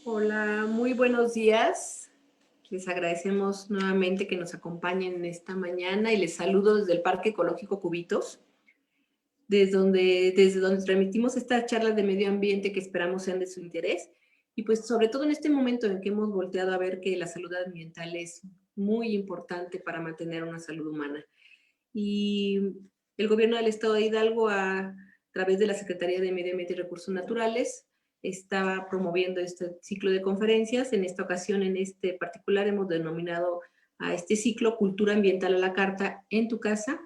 Hola, muy buenos días. Les agradecemos nuevamente que nos acompañen en esta mañana y les saludo desde el Parque Ecológico Cubitos, desde donde transmitimos estas charlas de medio ambiente que esperamos sean de su interés. Y pues sobre todo en este momento en que hemos volteado a ver que la salud ambiental es muy importante para mantener una salud humana. Y el gobierno del estado de Hidalgo, a través de la Secretaría de Medio Ambiente y Recursos Naturales, está promoviendo este ciclo de conferencias. En esta ocasión, en este particular, hemos denominado a este ciclo Cultura Ambiental a la Carta en tu casa,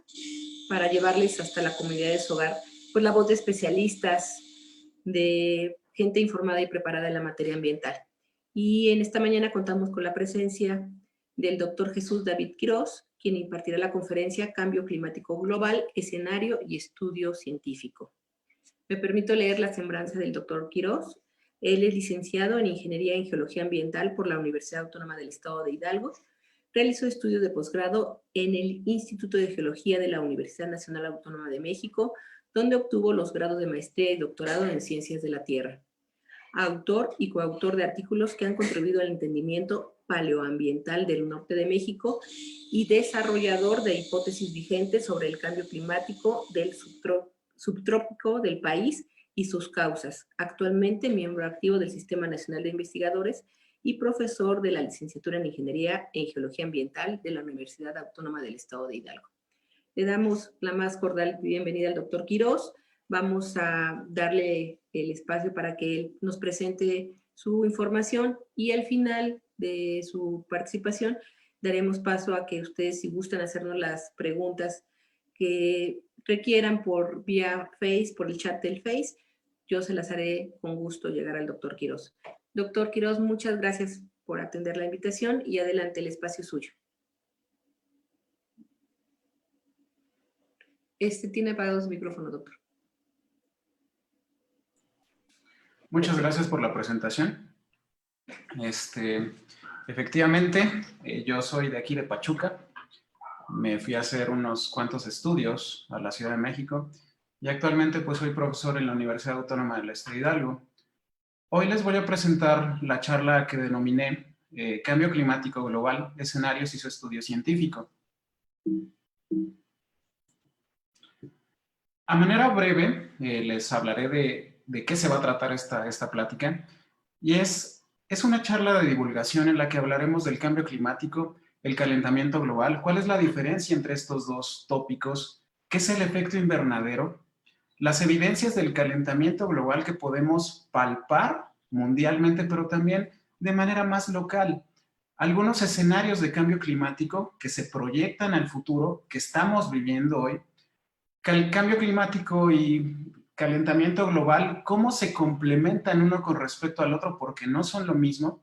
para llevarles hasta la comunidad de su hogar pues la voz de especialistas, de gente informada y preparada en la materia ambiental. Y en esta mañana contamos con la presencia del doctor Jesús David Quirós, quien impartirá la conferencia Cambio Climático Global, Escenario y Estudio Científico. Me permito leer la semblanza del doctor Quirós. Él es licenciado en Ingeniería en Geología Ambiental por la Universidad Autónoma del Estado de Hidalgo. Realizó estudios de posgrado en el Instituto de Geología de la Universidad Nacional Autónoma de México, donde obtuvo los grados de maestría y doctorado en Ciencias de la Tierra. Autor y coautor de artículos que han contribuido al entendimiento paleoambiental del norte de México y desarrollador de hipótesis vigentes sobre el cambio climático del subtrópico del país y sus causas. Actualmente miembro activo del Sistema Nacional de Investigadores y profesor de la licenciatura en Ingeniería en Geología Ambiental de la Universidad Autónoma del Estado de Hidalgo. Le damos la más cordial bienvenida al doctor Quirós. Vamos a darle el espacio para que él nos presente su información y al final de su participación daremos paso a que ustedes, si gustan hacernos las preguntas que requieran por vía Face, por el chat del Face, yo se las haré con gusto llegar al doctor Quirós. Doctor Quirós, muchas gracias por atender la invitación y adelante, el espacio es suyo. Tiene apagado su micrófono, doctor. Muchas gracias por la presentación. Efectivamente, yo soy de aquí de Pachuca. Me fui a hacer unos cuantos estudios a la Ciudad de México y actualmente pues soy profesor en la Universidad Autónoma del Estado de Hidalgo. Hoy les voy a presentar la charla que denominé Cambio Climático Global, Escenarios y su Estudio Científico. A manera breve, les hablaré de qué se va a tratar esta plática, y es una charla de divulgación en la que hablaremos del cambio climático, el calentamiento global, cuál es la diferencia entre estos dos tópicos, qué es el efecto invernadero, las evidencias del calentamiento global que podemos palpar mundialmente, pero también de manera más local, algunos escenarios de cambio climático que se proyectan al futuro, que estamos viviendo hoy, el cambio climático y calentamiento global, cómo se complementan uno con respecto al otro, porque no son lo mismo.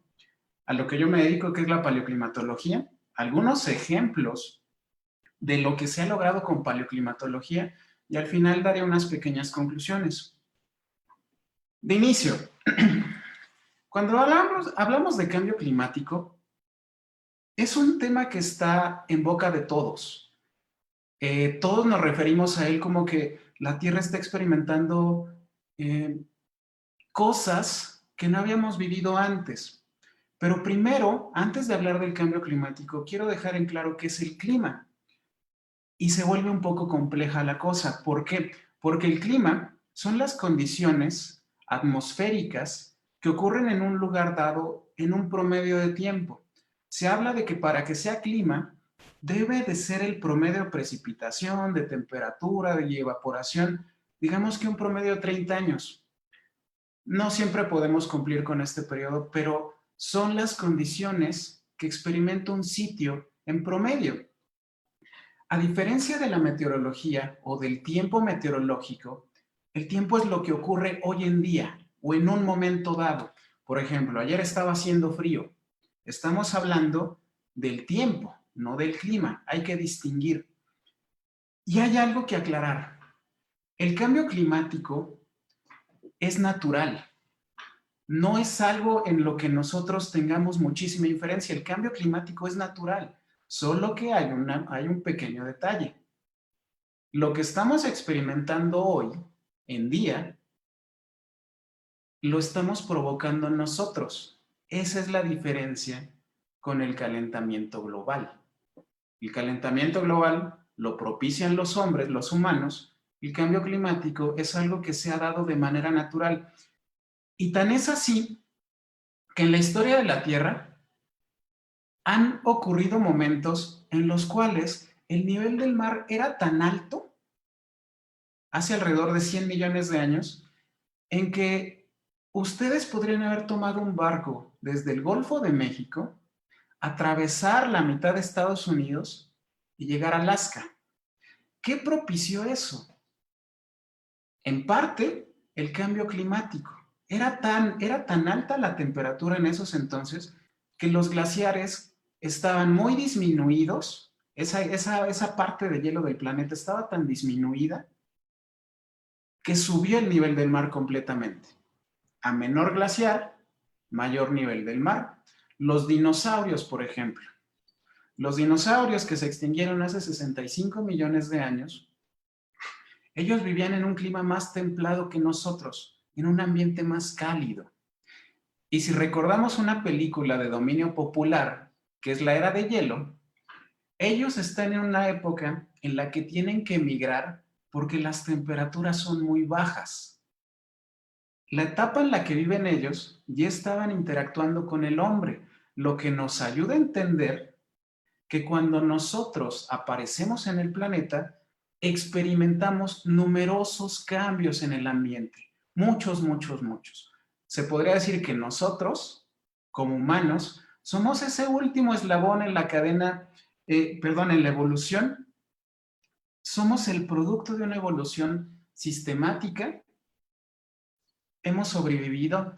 A lo que yo me dedico, que es la paleoclimatología, algunos ejemplos de lo que se ha logrado con paleoclimatología, y al final daré unas pequeñas conclusiones. De inicio, cuando hablamos de cambio climático, es un tema que está en boca de todos. Todos nos referimos a él como que la Tierra está experimentando cosas que no habíamos vivido antes. Pero primero, antes de hablar del cambio climático, quiero dejar en claro qué es el clima. Y se vuelve un poco compleja la cosa. ¿Por qué? Porque el clima son las condiciones atmosféricas que ocurren en un lugar dado en un promedio de tiempo. Se habla de que para que sea clima, debe de ser el promedio de precipitación, de temperatura, de evaporación, digamos que un promedio de 30 años. No siempre podemos cumplir con este periodo, pero son las condiciones que experimenta un sitio en promedio. A diferencia de la meteorología o del tiempo meteorológico, el tiempo es lo que ocurre hoy en día o en un momento dado. Por ejemplo, ayer estaba haciendo frío. Estamos hablando del tiempo, no del clima. Hay que distinguir. Y hay algo que aclarar. El cambio climático es natural. No es algo en lo que nosotros tengamos muchísima inferencia. El cambio climático es natural, solo que hay un pequeño detalle. Lo que estamos experimentando hoy en día, lo estamos provocando nosotros. Esa es la diferencia con el calentamiento global. El calentamiento global lo propician los hombres, los humanos. El cambio climático es algo que se ha dado de manera natural. Y tan es así que en la historia de la Tierra han ocurrido momentos en los cuales el nivel del mar era tan alto, hace alrededor de 100 millones de años, en que ustedes podrían haber tomado un barco desde el Golfo de México, atravesar la mitad de Estados Unidos y llegar a Alaska. ¿Qué propició eso? En parte, el cambio climático. Era tan alta la temperatura en esos entonces que los glaciares estaban muy disminuidos, esa parte de hielo del planeta estaba tan disminuida que subió el nivel del mar completamente. A menor glaciar, mayor nivel del mar. Los dinosaurios, por ejemplo. Los dinosaurios que se extinguieron hace 65 millones de años, ellos vivían en un clima más templado que nosotros, en un ambiente más cálido. Y si recordamos una película de dominio popular, que es La Era de Hielo, ellos están en una época en la que tienen que emigrar porque las temperaturas son muy bajas. La etapa en la que viven ellos ya estaban interactuando con el hombre, lo que nos ayuda a entender que cuando nosotros aparecemos en el planeta, experimentamos numerosos cambios en el ambiente, muchos, muchos, muchos. Se podría decir que nosotros, como humanos, somos ese último eslabón en la cadena, en la evolución. Somos el producto de una evolución sistemática. Hemos sobrevivido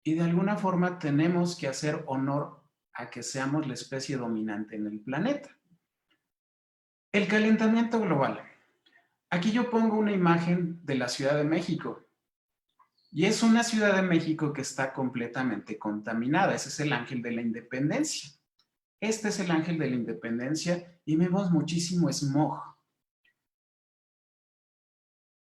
y de alguna forma tenemos que hacer honor a que seamos la especie dominante en el planeta. El calentamiento global. Aquí yo pongo una imagen de la Ciudad de México y es una Ciudad de México que está completamente contaminada. Ese es el ángel de la independencia. Este es el ángel de la independencia y vemos muchísimo smog.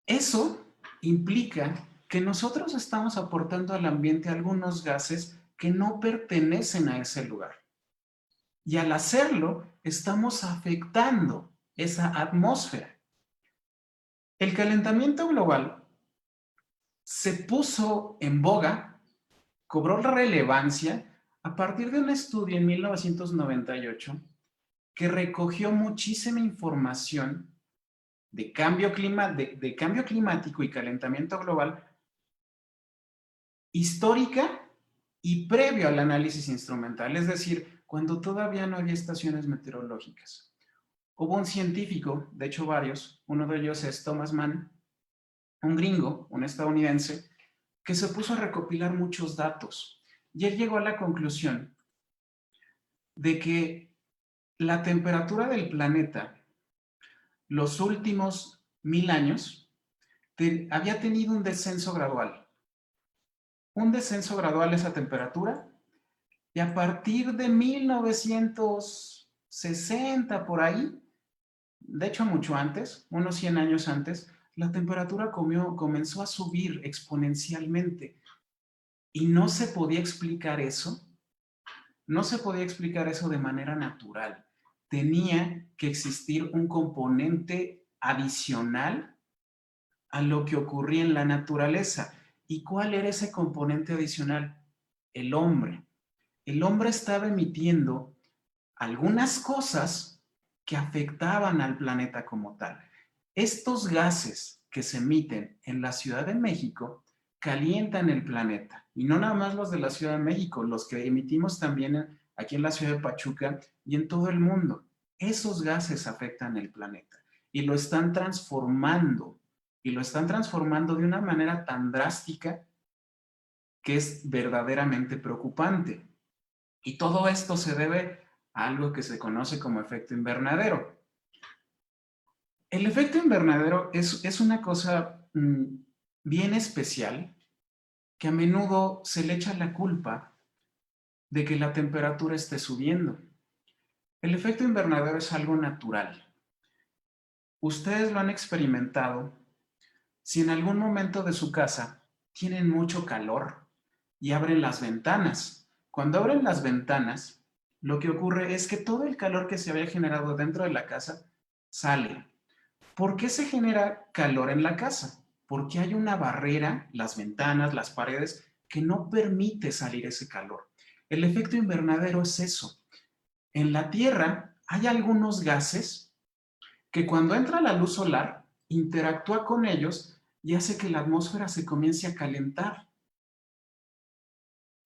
Eso implica que nosotros estamos aportando al ambiente algunos gases que no pertenecen a ese lugar. Y al hacerlo, estamos afectando esa atmósfera. El calentamiento global se puso en boga, cobró relevancia a partir de un estudio en 1998 que recogió muchísima información de cambio climático y calentamiento global histórica y previo al análisis instrumental, es decir, cuando todavía no había estaciones meteorológicas. Hubo un científico, de hecho varios, uno de ellos es Thomas Mann, un gringo, un estadounidense, que se puso a recopilar muchos datos y él llegó a la conclusión de que la temperatura del planeta los últimos 1000 años había tenido un descenso gradual. Un descenso gradual de esa temperatura y a partir de 1960 por ahí, de hecho mucho antes, unos 100 años antes, la temperatura comenzó a subir exponencialmente y no se podía explicar eso. No se podía explicar eso de manera natural. Tenía que existir un componente adicional a lo que ocurría en la naturaleza. ¿Y cuál era ese componente adicional? El hombre. El hombre estaba emitiendo algunas cosas que afectaban al planeta como tal. Estos gases que se emiten en la Ciudad de México calientan el planeta. Y no nada más los de la Ciudad de México, los que emitimos también aquí en la ciudad de Pachuca y en todo el mundo. Esos gases afectan el planeta y lo están transformando. Y lo están transformando de una manera tan drástica que es verdaderamente preocupante. Y todo esto se debe a algo que se conoce como efecto invernadero. El efecto invernadero es una cosa bien especial que a menudo se le echa la culpa de que la temperatura esté subiendo. El efecto invernadero es algo natural. Ustedes lo han experimentado si en algún momento de su casa tienen mucho calor y abren las ventanas. Cuando abren las ventanas, lo que ocurre es que todo el calor que se había generado dentro de la casa sale. ¿Por qué se genera calor en la casa? Porque hay una barrera, las ventanas, las paredes, que no permite salir ese calor. El efecto invernadero es eso. En la Tierra hay algunos gases que cuando entra la luz solar interactúa con ellos y hace que la atmósfera se comience a calentar.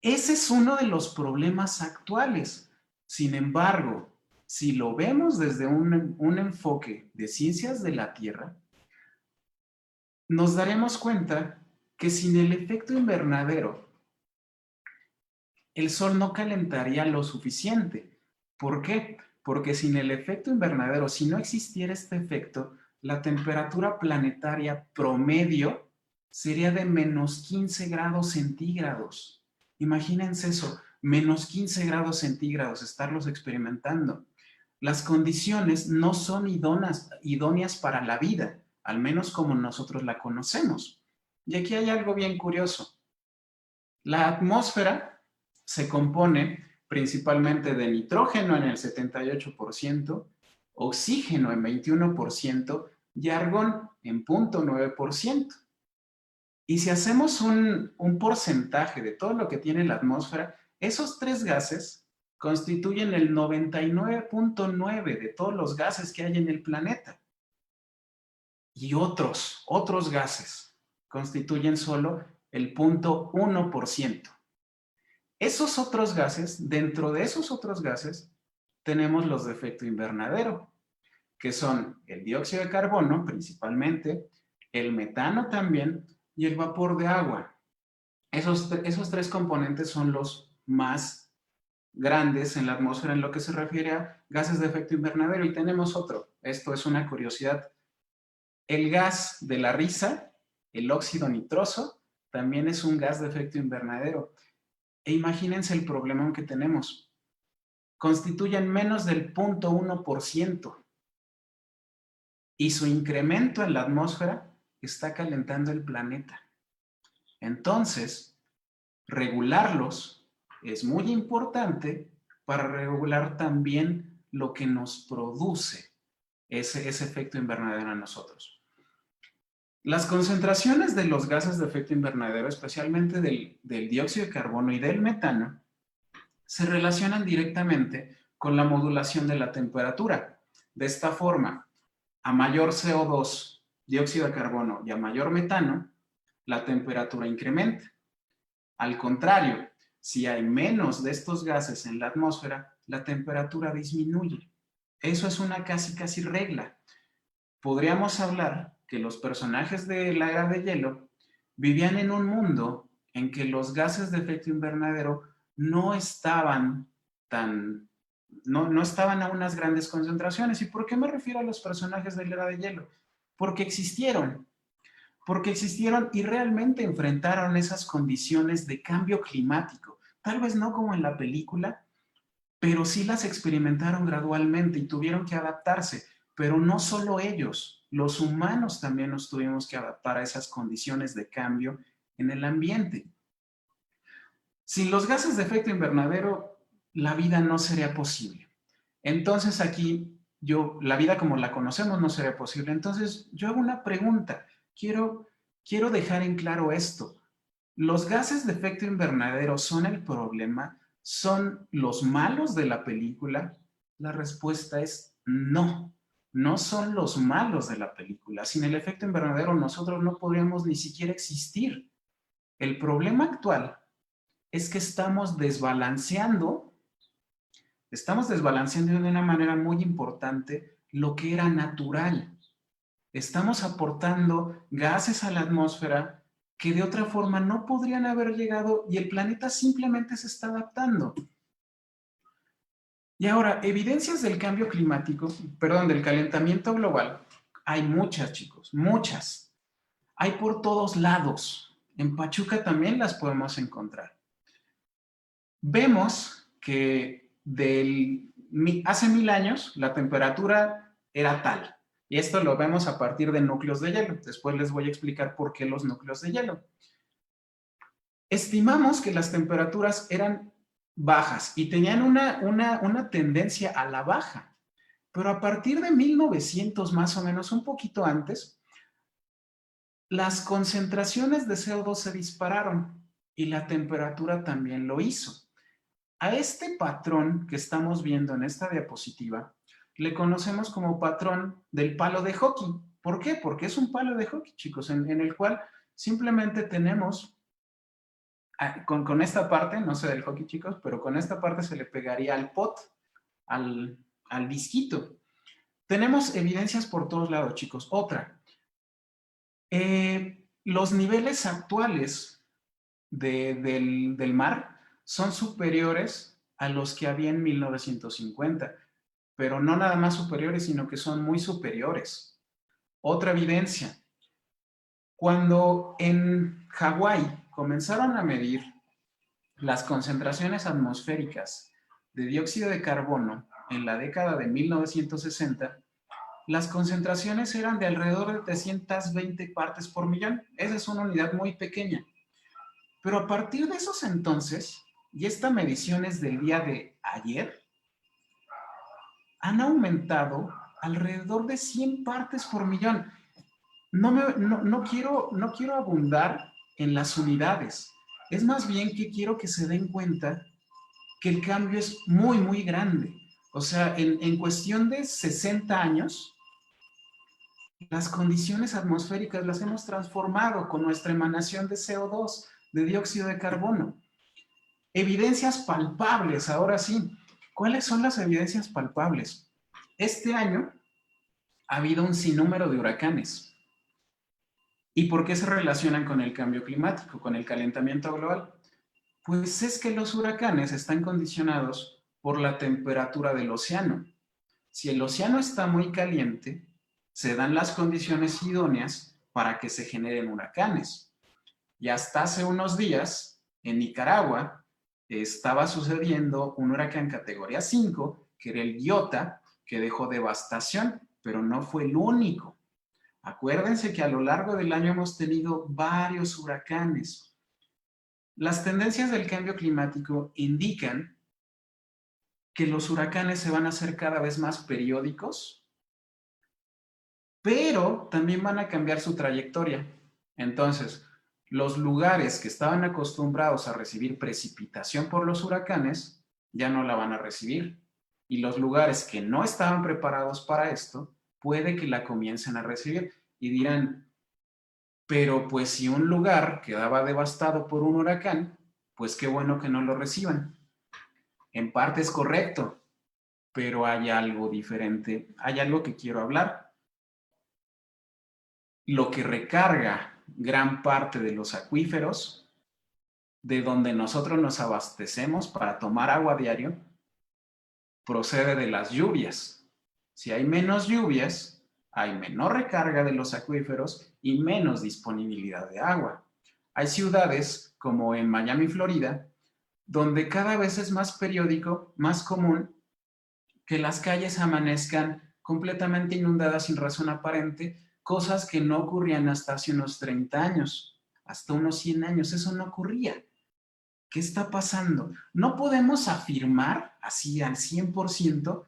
Ese es uno de los problemas actuales. Sin embargo, si lo vemos desde un enfoque de ciencias de la Tierra, nos daremos cuenta que sin el efecto invernadero, el Sol no calentaría lo suficiente. ¿Por qué? Porque sin el efecto invernadero, si no existiera este efecto, la temperatura planetaria promedio sería de menos 15 grados centígrados. Imagínense eso, menos 15 grados centígrados, estarlos experimentando. Las condiciones no son idóneas para la vida, al menos como nosotros la conocemos. Y aquí hay algo bien curioso. La atmósfera se compone principalmente de nitrógeno en el 78%, oxígeno en 21% y argón en 0.9%. Y si hacemos un porcentaje de todo lo que tiene la atmósfera, esos tres gases constituyen el 99.9% de todos los gases que hay en el planeta. Y otros gases constituyen solo el 0.1%. Esos otros gases, dentro de esos otros gases, tenemos los de efecto invernadero, que son el dióxido de carbono principalmente, el metano también y el vapor de agua. Esos tres componentes son los más grandes en la atmósfera en lo que se refiere a gases de efecto invernadero. Y tenemos otro, esto es una curiosidad. El gas de la risa, el óxido nitroso, también es un gas de efecto invernadero. E imagínense el problema que tenemos. Constituyen menos del 0.1% y su incremento en la atmósfera está calentando el planeta. Entonces, regularlos es muy importante para regular también lo que nos produce ese efecto invernadero a nosotros. Las concentraciones de los gases de efecto invernadero, especialmente del dióxido de carbono y del metano, se relacionan directamente con la modulación de la temperatura. De esta forma, a mayor CO2, dióxido de carbono, y a mayor metano, la temperatura incrementa. Al contrario, si hay menos de estos gases en la atmósfera, la temperatura disminuye. Eso es una casi regla. Podríamos hablar que los personajes de la era de hielo vivían en un mundo en que los gases de efecto invernadero no estaban no estaban a unas grandes concentraciones. ¿Y por qué me refiero a los personajes de la era de hielo? Porque existieron y realmente enfrentaron esas condiciones de cambio climático. Tal vez no como en la película, pero sí las experimentaron gradualmente y tuvieron que adaptarse. Pero no solo ellos, los humanos también nos tuvimos que adaptar a esas condiciones de cambio en el ambiente. Sin los gases de efecto invernadero, la vida no sería posible. Entonces aquí, la vida como la conocemos no sería posible. Entonces yo hago una pregunta. Quiero dejar en claro esto. ¿Los gases de efecto invernadero son el problema? ¿Son los malos de la película? La respuesta es no. No son los malos de la película. Sin el efecto invernadero nosotros no podríamos ni siquiera existir. El problema actual es que estamos desbalanceando de una manera muy importante lo que era natural. Estamos aportando gases a la atmósfera que de otra forma no podrían haber llegado y el planeta simplemente se está adaptando. Y ahora, evidencias del cambio climático, del calentamiento global, hay muchas, chicos, muchas. Hay por todos lados. En Pachuca también las podemos encontrar. Vemos que hace 1000 años la temperatura era tal. Y esto lo vemos a partir de núcleos de hielo. Después les voy a explicar por qué los núcleos de hielo. estimamos que las temperaturas eran bajas y tenían una tendencia a la baja. Pero a partir de 1900 más o menos, un poquito antes, las concentraciones de CO2 se dispararon y la temperatura también lo hizo. A este patrón que estamos viendo en esta diapositiva le conocemos como patrón del palo de hockey. ¿Por qué? Porque es un palo de hockey, chicos, en el cual simplemente tenemos, con esta parte, no sé del hockey, chicos, pero con esta parte se le pegaría al pot, al disquito. Tenemos evidencias por todos lados, chicos. Otra, los niveles actuales del mar son superiores a los que había en 1950, pero no nada más superiores, sino que son muy superiores. Otra evidencia, cuando en Hawái comenzaron a medir las concentraciones atmosféricas de dióxido de carbono en la década de 1960, las concentraciones eran de alrededor de 320 partes por millón. Esa es una unidad muy pequeña. Pero a partir de esos entonces, y esta medición es del día de ayer, han aumentado alrededor de 100 partes por millón. No quiero abundar en las unidades. Es más bien que quiero que se den cuenta que el cambio es muy, muy grande. O sea, en cuestión de 60 años, las condiciones atmosféricas las hemos transformado con nuestra emanación de CO2, de dióxido de carbono. Evidencias palpables, ahora sí. ¿Cuáles son las evidencias palpables? Este año ha habido un sinnúmero de huracanes. ¿Y por qué se relacionan con el cambio climático, con el calentamiento global? Pues es que los huracanes están condicionados por la temperatura del océano. Si el océano está muy caliente, se dan las condiciones idóneas para que se generen huracanes. Y hasta hace unos días, en Nicaragua, estaba sucediendo un huracán categoría 5, que era el Iota, que dejó devastación, pero no fue el único. Acuérdense que a lo largo del año hemos tenido varios huracanes. Las tendencias del cambio climático indican que los huracanes se van a hacer cada vez más periódicos, pero también van a cambiar su trayectoria. Entonces, los lugares que estaban acostumbrados a recibir precipitación por los huracanes ya no la van a recibir. Y los lugares que no estaban preparados para esto, puede que la comiencen a recibir. Y dirán, pero pues si un lugar quedaba devastado por un huracán, pues qué bueno que no lo reciban. En parte es correcto, pero hay algo diferente, hay algo que quiero hablar. Lo que recarga gran parte de los acuíferos, de donde nosotros nos abastecemos para tomar agua diario, procede de las lluvias. Si hay menos lluvias, hay menor recarga de los acuíferos y menos disponibilidad de agua. Hay ciudades como en Miami, Florida, donde cada vez es más periódico, más común, que las calles amanezcan completamente inundadas sin razón aparente, cosas que no ocurrían hasta hace unos 30 años, hasta unos 100 años, eso no ocurría. ¿Qué está pasando? No podemos afirmar así al 100%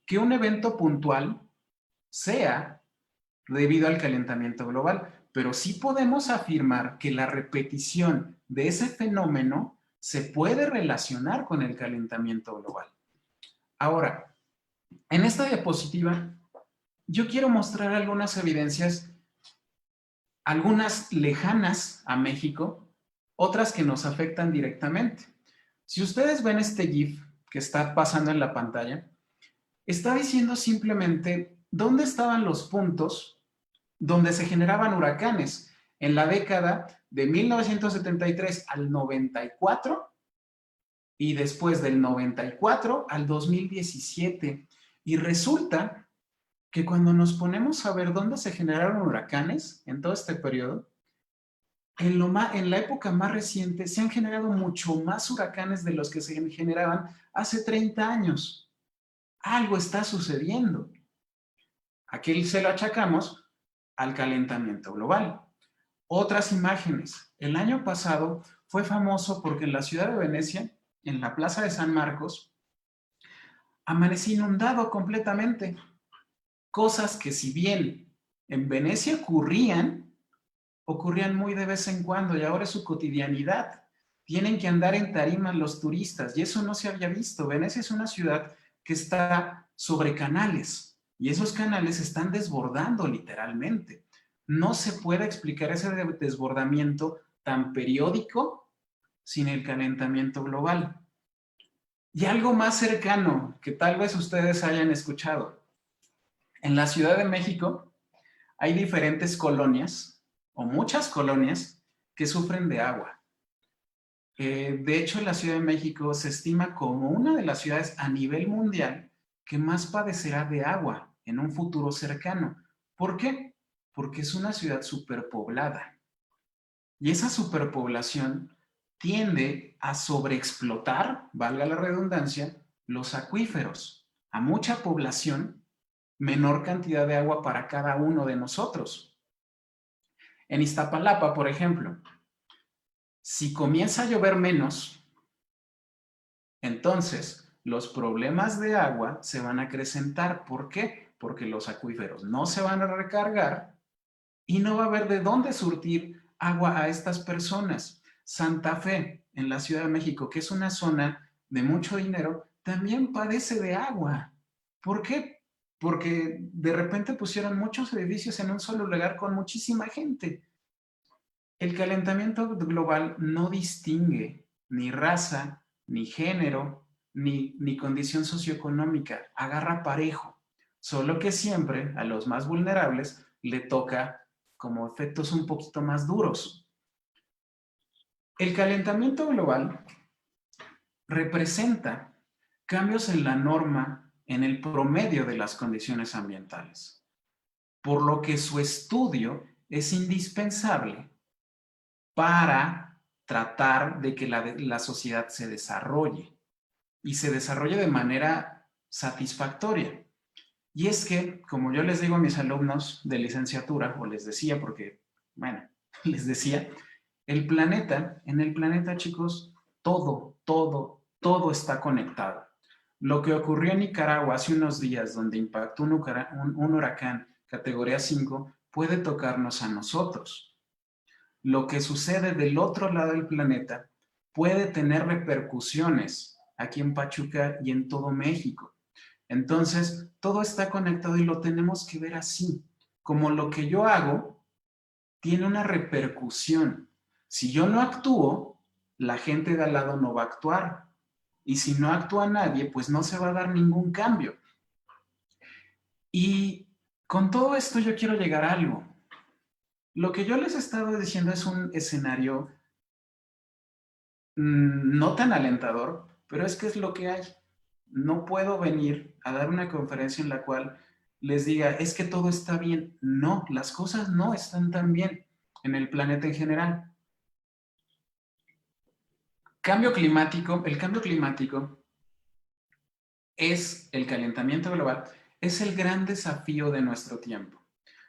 que un evento puntual sea debido al calentamiento global, pero sí podemos afirmar que la repetición de ese fenómeno se puede relacionar con el calentamiento global. Ahora, en esta diapositiva, yo quiero mostrar algunas evidencias, algunas lejanas a México, otras que nos afectan directamente. Si ustedes ven este GIF que está pasando en la pantalla, está diciendo simplemente dónde estaban los puntos donde se generaban huracanes en la década de 1973 al 94 y después del 94 al 2017. Y resulta que cuando nos ponemos a ver dónde se generaron huracanes en todo este periodo, en la época más reciente se han generado mucho más huracanes de los que se generaban hace 30 años. Algo está sucediendo. Aquí se lo achacamos al calentamiento global. Otras imágenes. El año pasado fue famoso porque en la ciudad de Venecia, en la Plaza de San Marcos, amanecí inundado completamente. Cosas que si bien en Venecia ocurrían muy de vez en cuando y ahora es su cotidianidad. Tienen que andar en tarimas los turistas y eso no se había visto. Venecia es una ciudad que está sobre canales y esos canales están desbordando literalmente. No se puede explicar ese desbordamiento tan periódico sin el calentamiento global. Y algo más cercano que tal vez ustedes hayan escuchado. En la Ciudad de México hay diferentes colonias o muchas colonias que sufren de agua. De hecho, la Ciudad de México se estima como una de las ciudades a nivel mundial que más padecerá de agua en un futuro cercano. ¿Por qué? Porque es una ciudad superpoblada. Y esa superpoblación tiende a sobreexplotar, valga la redundancia, los acuíferos. A mucha población, menor cantidad de agua para cada uno de nosotros. En Iztapalapa, por ejemplo, si comienza a llover menos, entonces los problemas de agua se van a acrecentar. ¿Por qué? Porque los acuíferos no se van a recargar y no va a haber de dónde surtir agua a estas personas. Santa Fe, en la Ciudad de México, que es una zona de mucho dinero, también padece de agua. ¿Por qué? Porque de repente pusieron muchos edificios en un solo lugar con muchísima gente. El calentamiento global no distingue ni raza, ni género, ni condición socioeconómica. Agarra parejo. Solo que siempre a los más vulnerables le toca como efectos un poquito más duros. El calentamiento global representa cambios en la norma, en el promedio de las condiciones ambientales, por lo que su estudio es indispensable para tratar de que la sociedad se desarrolle y se desarrolle de manera satisfactoria. Y es que, como yo les digo a mis alumnos de licenciatura, o les decía porque, bueno, les decía, en el planeta, chicos, todo está conectado. Lo que ocurrió en Nicaragua hace unos días, donde impactó un huracán categoría 5, puede tocarnos a nosotros. Lo que sucede del otro lado del planeta puede tener repercusiones aquí en Pachuca y en todo México. Entonces, todo está conectado y lo tenemos que ver así, como lo que yo hago tiene una repercusión. Si yo no actúo, la gente de al lado no va a actuar. Y si no actúa nadie, pues no se va a dar ningún cambio. Y con todo esto yo quiero llegar a algo. Lo que yo les he estado diciendo es un escenario no tan alentador, pero es que es lo que hay. No puedo venir a dar una conferencia en la cual les diga, es que todo está bien. No, las cosas no están tan bien en el planeta en general. El cambio climático es el calentamiento global, es el gran desafío de nuestro tiempo.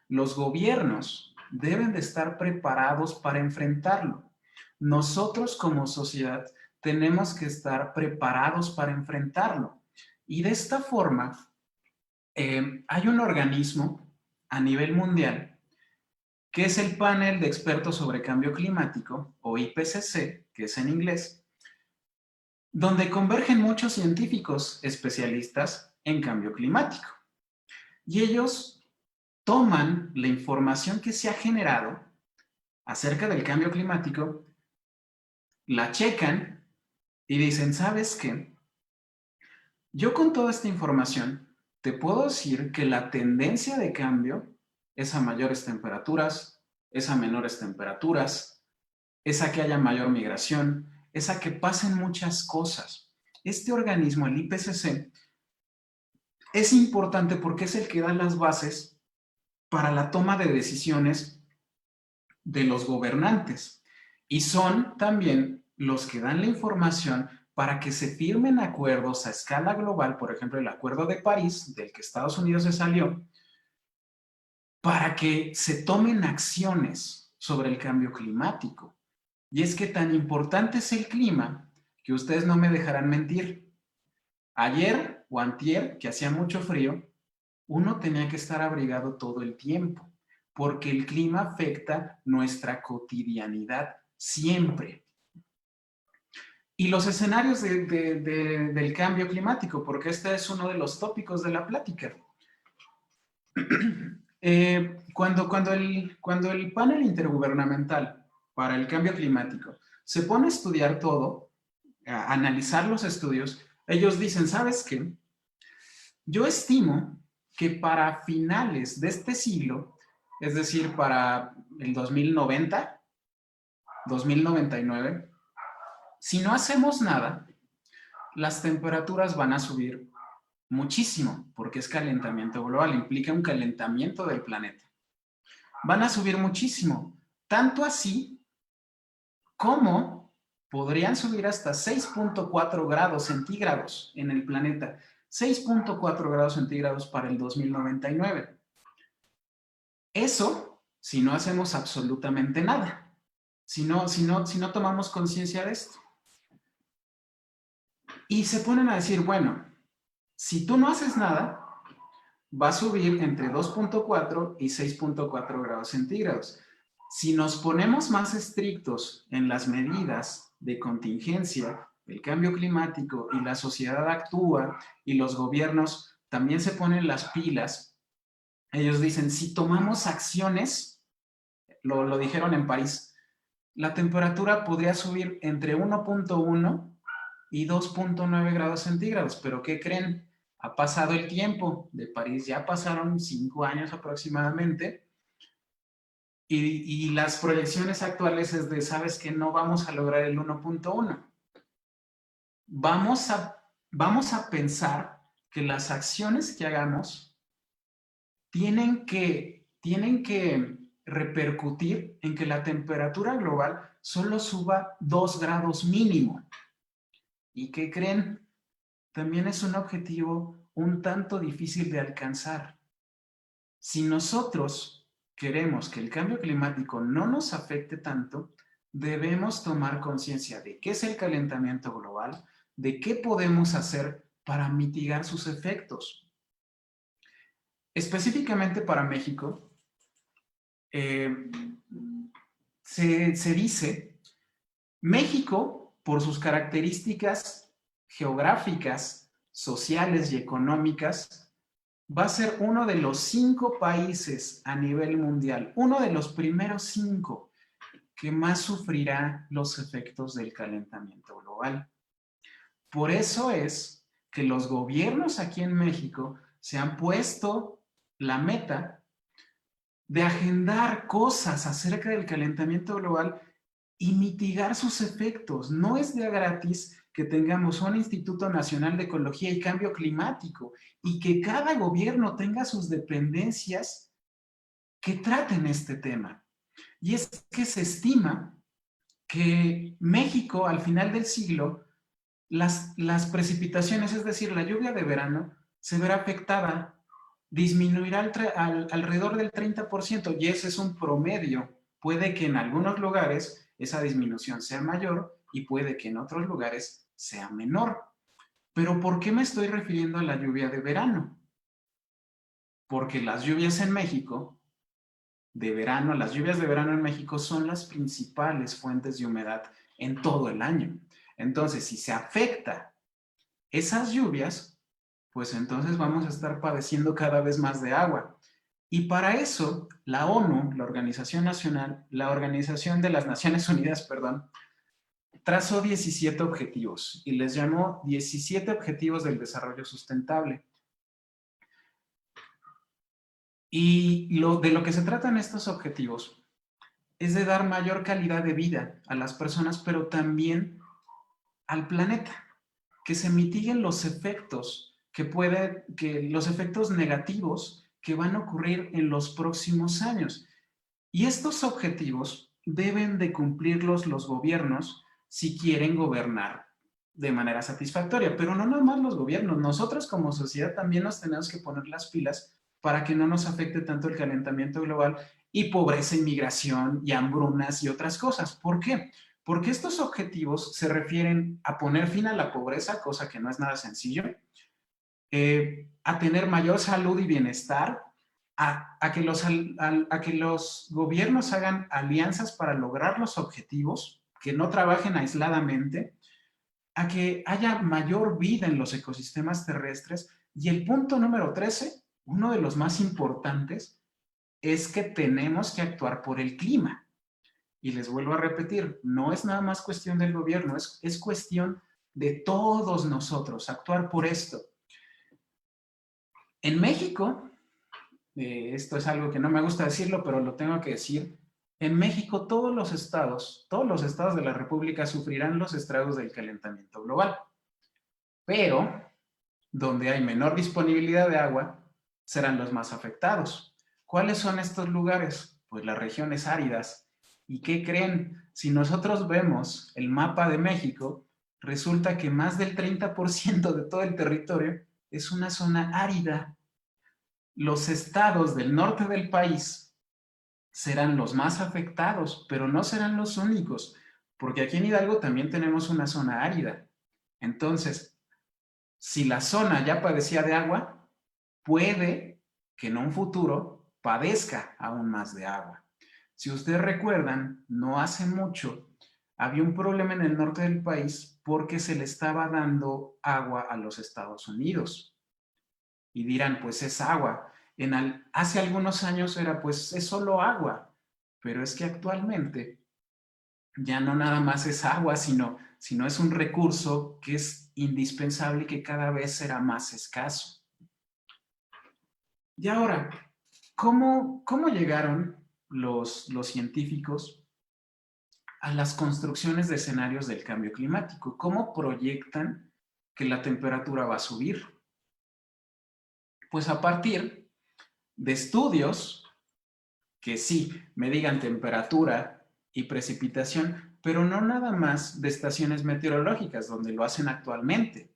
Los gobiernos deben de estar preparados para enfrentarlo. Nosotros como sociedad tenemos que estar preparados para enfrentarlo. Y de esta forma, hay un organismo a nivel mundial que es el Panel de Expertos sobre Cambio Climático, o IPCC, que es en inglés, donde convergen muchos científicos especialistas en cambio climático. Y ellos toman la información que se ha generado acerca del cambio climático, la checan y dicen, ¿sabes qué? Yo con toda esta información te puedo decir que la tendencia de cambio es a mayores temperaturas, es a menores temperaturas, es a que haya mayor migración, es a que pasen muchas cosas. Este organismo, el IPCC, es importante porque es el que da las bases para la toma de decisiones de los gobernantes y son también los que dan la información para que se firmen acuerdos a escala global, por ejemplo, el Acuerdo de París, del que Estados Unidos se salió, para que se tomen acciones sobre el cambio climático. Y es que tan importante es el clima que ustedes no me dejarán mentir. Ayer o antier, que hacía mucho frío, uno tenía que estar abrigado todo el tiempo, porque el clima afecta nuestra cotidianidad siempre. Y los escenarios del cambio climático, porque este es uno de los tópicos de la plática. Cuando el panel intergubernamental para el cambio climático se pone a estudiar todo, a analizar los estudios, ellos dicen, ¿sabes qué? Yo estimo que para finales de este siglo, es decir, para el 2090, 2099, si no hacemos nada, las temperaturas van a subir muchísimo, porque es calentamiento global, implica un calentamiento del planeta. Van a subir muchísimo, tanto así como podrían subir hasta 6.4 grados centígrados en el planeta, 6.4 grados centígrados para el 2099. Eso si no hacemos absolutamente nada, si no tomamos conciencia de esto. Y se ponen a decir, bueno, si tú no haces nada, va a subir entre 2.4 y 6.4 grados centígrados. Si nos ponemos más estrictos en las medidas de contingencia, el cambio climático y la sociedad actúa y los gobiernos también se ponen las pilas, ellos dicen, si tomamos acciones, lo dijeron en París, la temperatura podría subir entre 1.1 y 2.9 grados centígrados, pero ¿qué creen? Ha pasado el tiempo de París, ya pasaron 5 años aproximadamente, y las proyecciones actuales es de, ¿sabes qué? No vamos a lograr el 1.1. Vamos a pensar que las acciones que hagamos tienen que repercutir en que la temperatura global solo suba 2 grados mínimo. ¿Y qué creen? También es un objetivo un tanto difícil de alcanzar. Si nosotros queremos que el cambio climático no nos afecte tanto, debemos tomar conciencia de qué es el calentamiento global, de qué podemos hacer para mitigar sus efectos. Específicamente para México, se dice, México, por sus características geográficas, sociales y económicas, va a ser uno de los 5 países a nivel mundial, uno de los primeros 5 que más sufrirá los efectos del calentamiento global. Por eso es que los gobiernos aquí en México se han puesto la meta de agendar cosas acerca del calentamiento global y mitigar sus efectos. No es de gratis que tengamos un Instituto Nacional de Ecología y Cambio Climático y que cada gobierno tenga sus dependencias que traten este tema. Y es que se estima que México, al final del siglo, las precipitaciones, es decir, la lluvia de verano, se verá afectada, disminuirá alrededor del 30%, y ese es un promedio. Puede que en algunos lugares esa disminución sea mayor y puede que en otros lugares sea menor. Pero ¿por qué me estoy refiriendo a la lluvia de verano? Porque las lluvias en México, las lluvias de verano en México son las principales fuentes de humedad en todo el año. Entonces, si se afecta esas lluvias, pues entonces vamos a estar padeciendo cada vez más de agua. Y para eso, la ONU, la Organización de las Naciones Unidas, perdón, trazó 17 objetivos y les llamó 17 Objetivos del Desarrollo Sustentable. Y de lo que se tratan estos objetivos es de dar mayor calidad de vida a las personas, pero también al planeta, que se mitiguen los efectos los efectos negativos que van a ocurrir en los próximos años. Y estos objetivos deben de cumplirlos los gobiernos si quieren gobernar de manera satisfactoria, pero no nomás los gobiernos, nosotros como sociedad también nos tenemos que poner las pilas para que no nos afecte tanto el calentamiento global y pobreza, inmigración y hambrunas y otras cosas. ¿Por qué? Porque estos objetivos se refieren a poner fin a la pobreza, cosa que no es nada sencillo, a tener mayor salud y bienestar, a que los gobiernos hagan alianzas para lograr los objetivos, que no trabajen aisladamente, a que haya mayor vida en los ecosistemas terrestres. Y el punto número 13, uno de los más importantes, es que tenemos que actuar por el clima. Y les vuelvo a repetir, no es nada más cuestión del gobierno, es cuestión de todos nosotros, actuar por esto. En México, esto es algo que no me gusta decirlo, pero lo tengo que decir, en México todos los estados de la República sufrirán los estragos del calentamiento global, pero donde hay menor disponibilidad de agua serán los más afectados. ¿Cuáles son estos lugares? Pues las regiones áridas. ¿Y qué creen? Si nosotros vemos el mapa de México, resulta que más del 30% de todo el territorio es una zona árida. Los estados del norte del país serán los más afectados, pero no serán los únicos, porque aquí en Hidalgo también tenemos una zona árida. Entonces, si la zona ya padecía de agua, puede que en un futuro padezca aún más de agua. Si ustedes recuerdan, no hace mucho había un problema en el norte del país porque se le estaba dando agua a los Estados Unidos. Y dirán, pues es agua. Hace algunos años era, pues es solo agua. Pero es que actualmente ya no nada más es agua, sino es un recurso que es indispensable y que cada vez será más escaso. Y ahora, ¿cómo llegaron los científicos a las construcciones de escenarios del cambio climático? ¿Cómo proyectan que la temperatura va a subir? Pues a partir de estudios que sí me digan temperatura y precipitación, pero no nada más de estaciones meteorológicas donde lo hacen actualmente,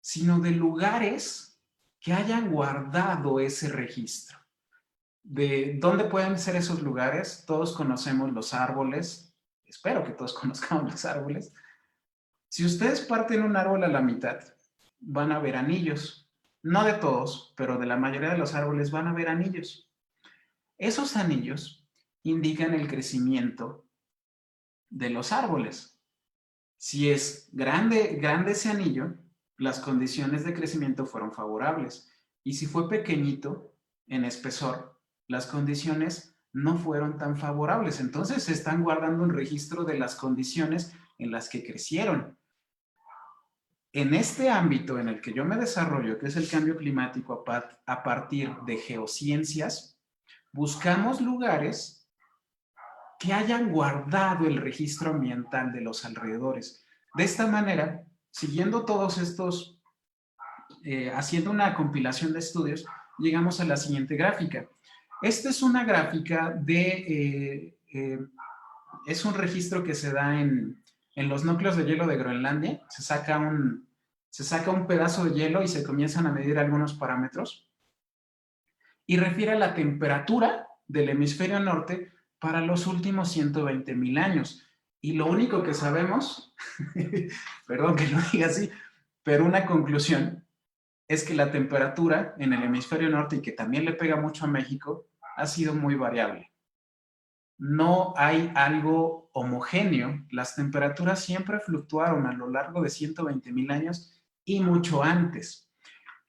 sino de lugares que hayan guardado ese registro. ¿De dónde pueden ser esos lugares? Todos conocemos los árboles, espero que todos conozcamos los árboles. Si ustedes parten un árbol a la mitad, van a ver anillos. No de todos, pero de la mayoría de los árboles van a ver anillos. Esos anillos indican el crecimiento de los árboles. Si es grande ese anillo, las condiciones de crecimiento fueron favorables. Y si fue pequeñito, en espesor, las condiciones no fueron tan favorables. Entonces se están guardando un registro de las condiciones en las que crecieron. En este ámbito en el que yo me desarrollo, que es el cambio climático a partir de geociencias, buscamos lugares que hayan guardado el registro ambiental de los alrededores. De esta manera, siguiendo todos estos, haciendo una compilación de estudios, llegamos a la siguiente gráfica. Esta es una gráfica es un registro que se da en los núcleos de hielo de Groenlandia. Se saca un pedazo de hielo y se comienzan a medir algunos parámetros. Y refiere a la temperatura del hemisferio norte para los últimos 120,000 años. Y lo único que sabemos, perdón que lo diga así, pero una conclusión es que la temperatura en el hemisferio norte, y que también le pega mucho a México, ha sido muy variable. No hay algo homogéneo. Las temperaturas siempre fluctuaron a lo largo de 120,000 años y mucho antes.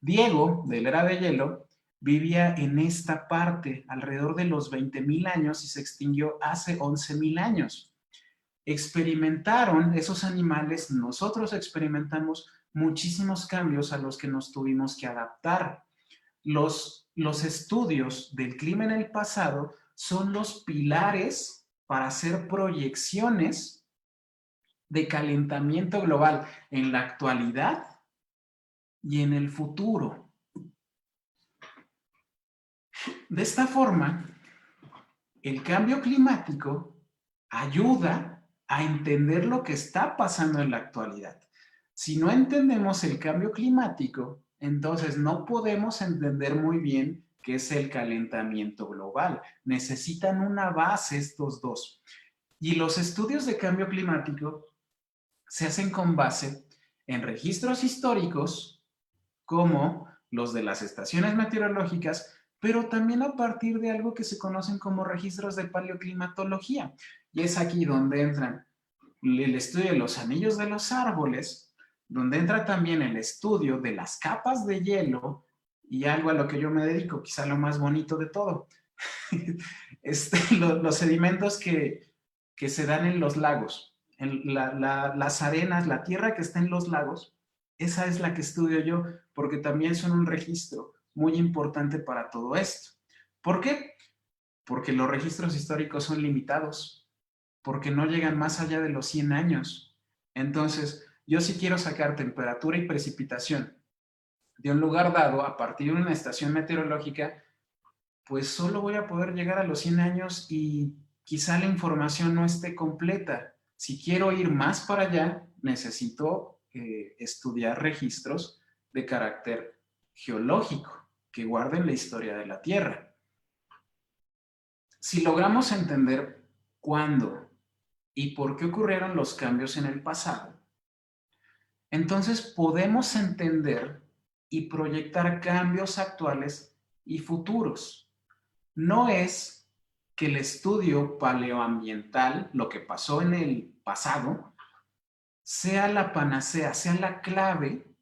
Diego, de la era de hielo, vivía en esta parte alrededor de los 20,000 años y se extinguió hace 11,000 años. Experimentaron esos animales, nosotros experimentamos muchísimos cambios a los que nos tuvimos que adaptar. Los estudios del clima en el pasado son los pilares para hacer proyecciones de calentamiento global en la actualidad y en el futuro. De esta forma, el cambio climático ayuda a entender lo que está pasando en la actualidad. Si no entendemos el cambio climático, entonces no podemos entender muy bien qué es el calentamiento global. Necesitan una base estos dos. Y los estudios de cambio climático se hacen con base en registros históricos como los de las estaciones meteorológicas, pero también a partir de algo que se conocen como registros de paleoclimatología. Y es aquí donde entran el estudio de los anillos de los árboles, donde entra también el estudio de las capas de hielo y algo a lo que yo me dedico, quizá lo más bonito de todo, los sedimentos que se dan en los lagos, las arenas, la tierra que está en los lagos, esa es la que estudio yo, porque también son un registro muy importante para todo esto. ¿Por qué? Porque los registros históricos son limitados, porque no llegan más allá de los 100 años. Entonces, yo sí quiero sacar temperatura y precipitación de un lugar dado a partir de una estación meteorológica, pues solo voy a poder llegar a los 100 años y quizá la información no esté completa. Si quiero ir más para allá, necesito estudiar registros de carácter geológico que guarden la historia de la Tierra. Si logramos entender cuándo y por qué ocurrieron los cambios en el pasado, entonces podemos entender y proyectar cambios actuales y futuros. No es que el estudio paleoambiental, lo que pasó en el pasado, sea la panacea, sea la clave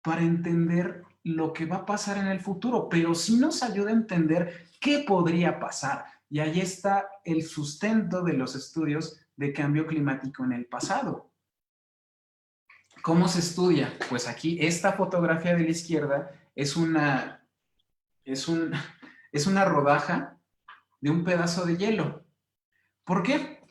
para entender lo que va a pasar en el futuro, pero sí nos ayuda a entender qué podría pasar. Y ahí está el sustento de los estudios de cambio climático en el pasado. ¿Cómo se estudia? Pues aquí esta fotografía de la izquierda es una rodaja de un pedazo de hielo. ¿Por qué?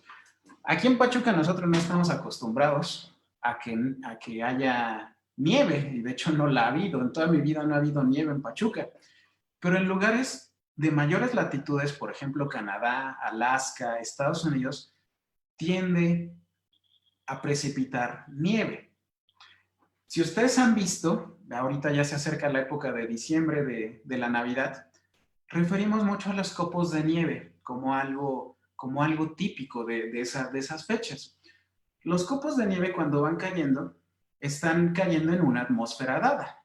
Aquí en Pachuca nosotros no estamos acostumbrados a que haya nieve, y de hecho no la ha habido, en toda mi vida no ha habido nieve en Pachuca, pero en lugares de mayores latitudes, por ejemplo Canadá, Alaska, Estados Unidos, tiende a precipitar nieve. Si ustedes han visto, ahorita ya se acerca la época de diciembre de la Navidad, referimos mucho a los copos de nieve como algo típico de esas fechas. Los copos de nieve cuando van cayendo, están cayendo en una atmósfera dada.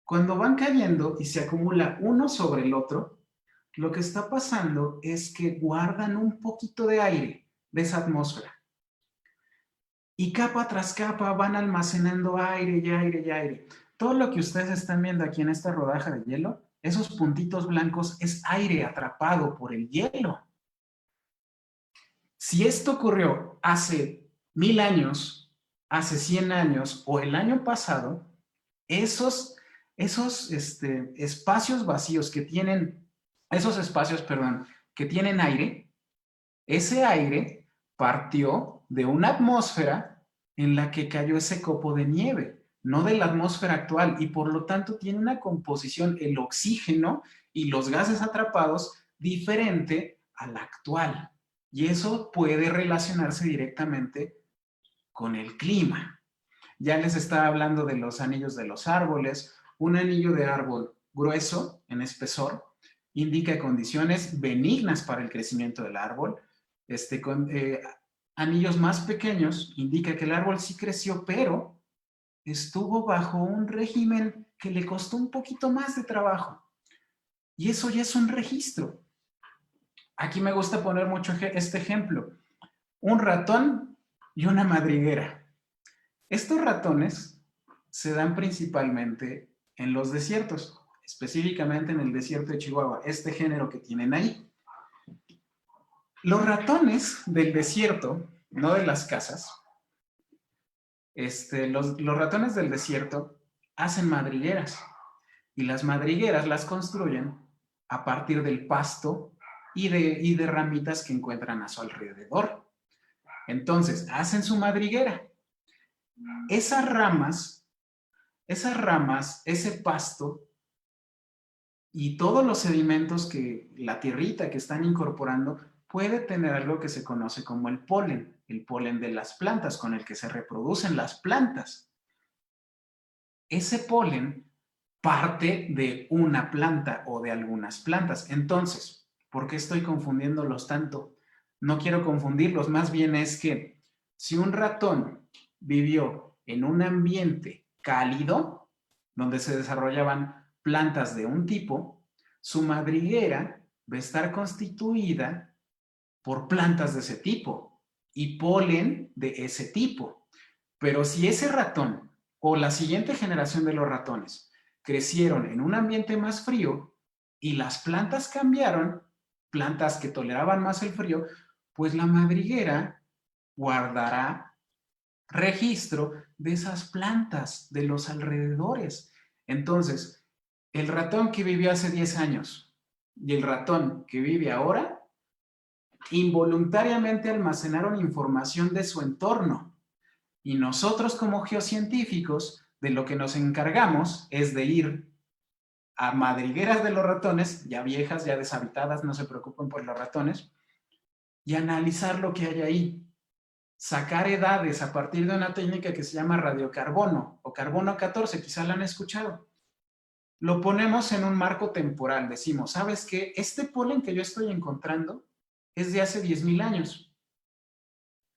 Cuando van cayendo y se acumula uno sobre el otro, lo que está pasando es que guardan un poquito de aire de esa atmósfera. Y capa tras capa van almacenando aire y aire y aire. Todo lo que ustedes están viendo aquí en esta rodaja de hielo, esos puntitos blancos es aire atrapado por el hielo. Si esto ocurrió hace 1000 años, hace 100 años o el año pasado, esos espacios vacíos que tienen, que tienen aire, ese aire partió de una atmósfera en la que cayó ese copo de nieve, no de la atmósfera actual, y por lo tanto tiene una composición, el oxígeno y los gases atrapados, diferente a la actual. Y eso puede relacionarse directamente con el clima. Ya les estaba hablando de los anillos de los árboles. Un anillo de árbol grueso, en espesor, indica condiciones benignas para el crecimiento del árbol. Anillos más pequeños indica que el árbol sí creció, pero estuvo bajo un régimen que le costó un poquito más de trabajo. Y eso ya es un registro. Aquí me gusta poner mucho este ejemplo. Un ratón y una madriguera. Estos ratones se dan principalmente en los desiertos, específicamente en el desierto de Chihuahua, este género que tienen ahí. Los ratones del desierto, no de las casas, los ratones del desierto hacen madrigueras y las madrigueras las construyen a partir del pasto y de ramitas que encuentran a su alrededor. Entonces, hacen su madriguera. Esas ramas, ese pasto y todos los sedimentos que la tierrita que están incorporando puede tener algo que se conoce como el polen de las plantas con el que se reproducen las plantas. Ese polen parte de una planta o de algunas plantas. Entonces, ¿por qué estoy confundiéndolos tanto? No quiero confundirlos, más bien es que si un ratón vivió en un ambiente cálido, donde se desarrollaban plantas de un tipo, su madriguera va a estar constituida por plantas de ese tipo y polen de ese tipo. Pero si ese ratón o la siguiente generación de los ratones crecieron en un ambiente más frío y las plantas cambiaron, plantas que toleraban más el frío, pues la madriguera guardará registro de esas plantas de los alrededores. Entonces, el ratón que vivió hace 10 años y el ratón que vive ahora involuntariamente almacenaron información de su entorno. Y nosotros como geocientíficos, de lo que nos encargamos es de ir a madrigueras de los ratones, ya viejas, ya deshabitadas, no se preocupen por los ratones, y analizar lo que hay ahí. Sacar edades a partir de una técnica que se llama radiocarbono o carbono 14, quizá la han escuchado. Lo ponemos en un marco temporal, decimos, ¿sabes qué? Este polen que yo estoy encontrando es de hace 10,000 años.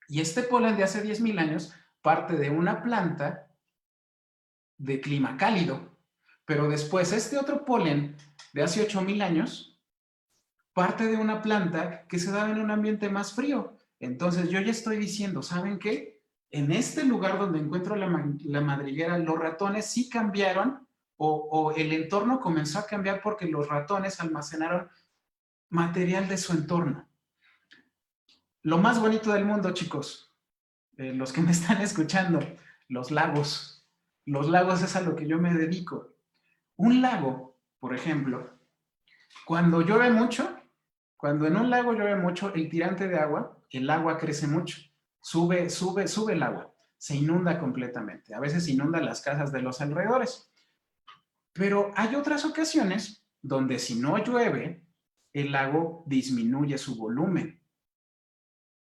Y este polen de hace 10,000 años parte de una planta de clima cálido. Pero después este otro polen de hace 8,000 años parte de una planta que se daba en un ambiente más frío. Entonces yo ya estoy diciendo, ¿saben qué? En este lugar donde encuentro la madriguera, los ratones sí cambiaron o el entorno comenzó a cambiar porque los ratones almacenaron material de su entorno. Lo más bonito del mundo, chicos, los que me están escuchando, los lagos. Los lagos es a lo que yo me dedico. Un lago, por ejemplo, cuando llueve mucho, cuando en un lago llueve mucho, el tirante de agua, el agua crece mucho, sube el agua, se inunda completamente. A veces inunda las casas de los alrededores. Pero hay otras ocasiones donde si no llueve, el lago disminuye su volumen.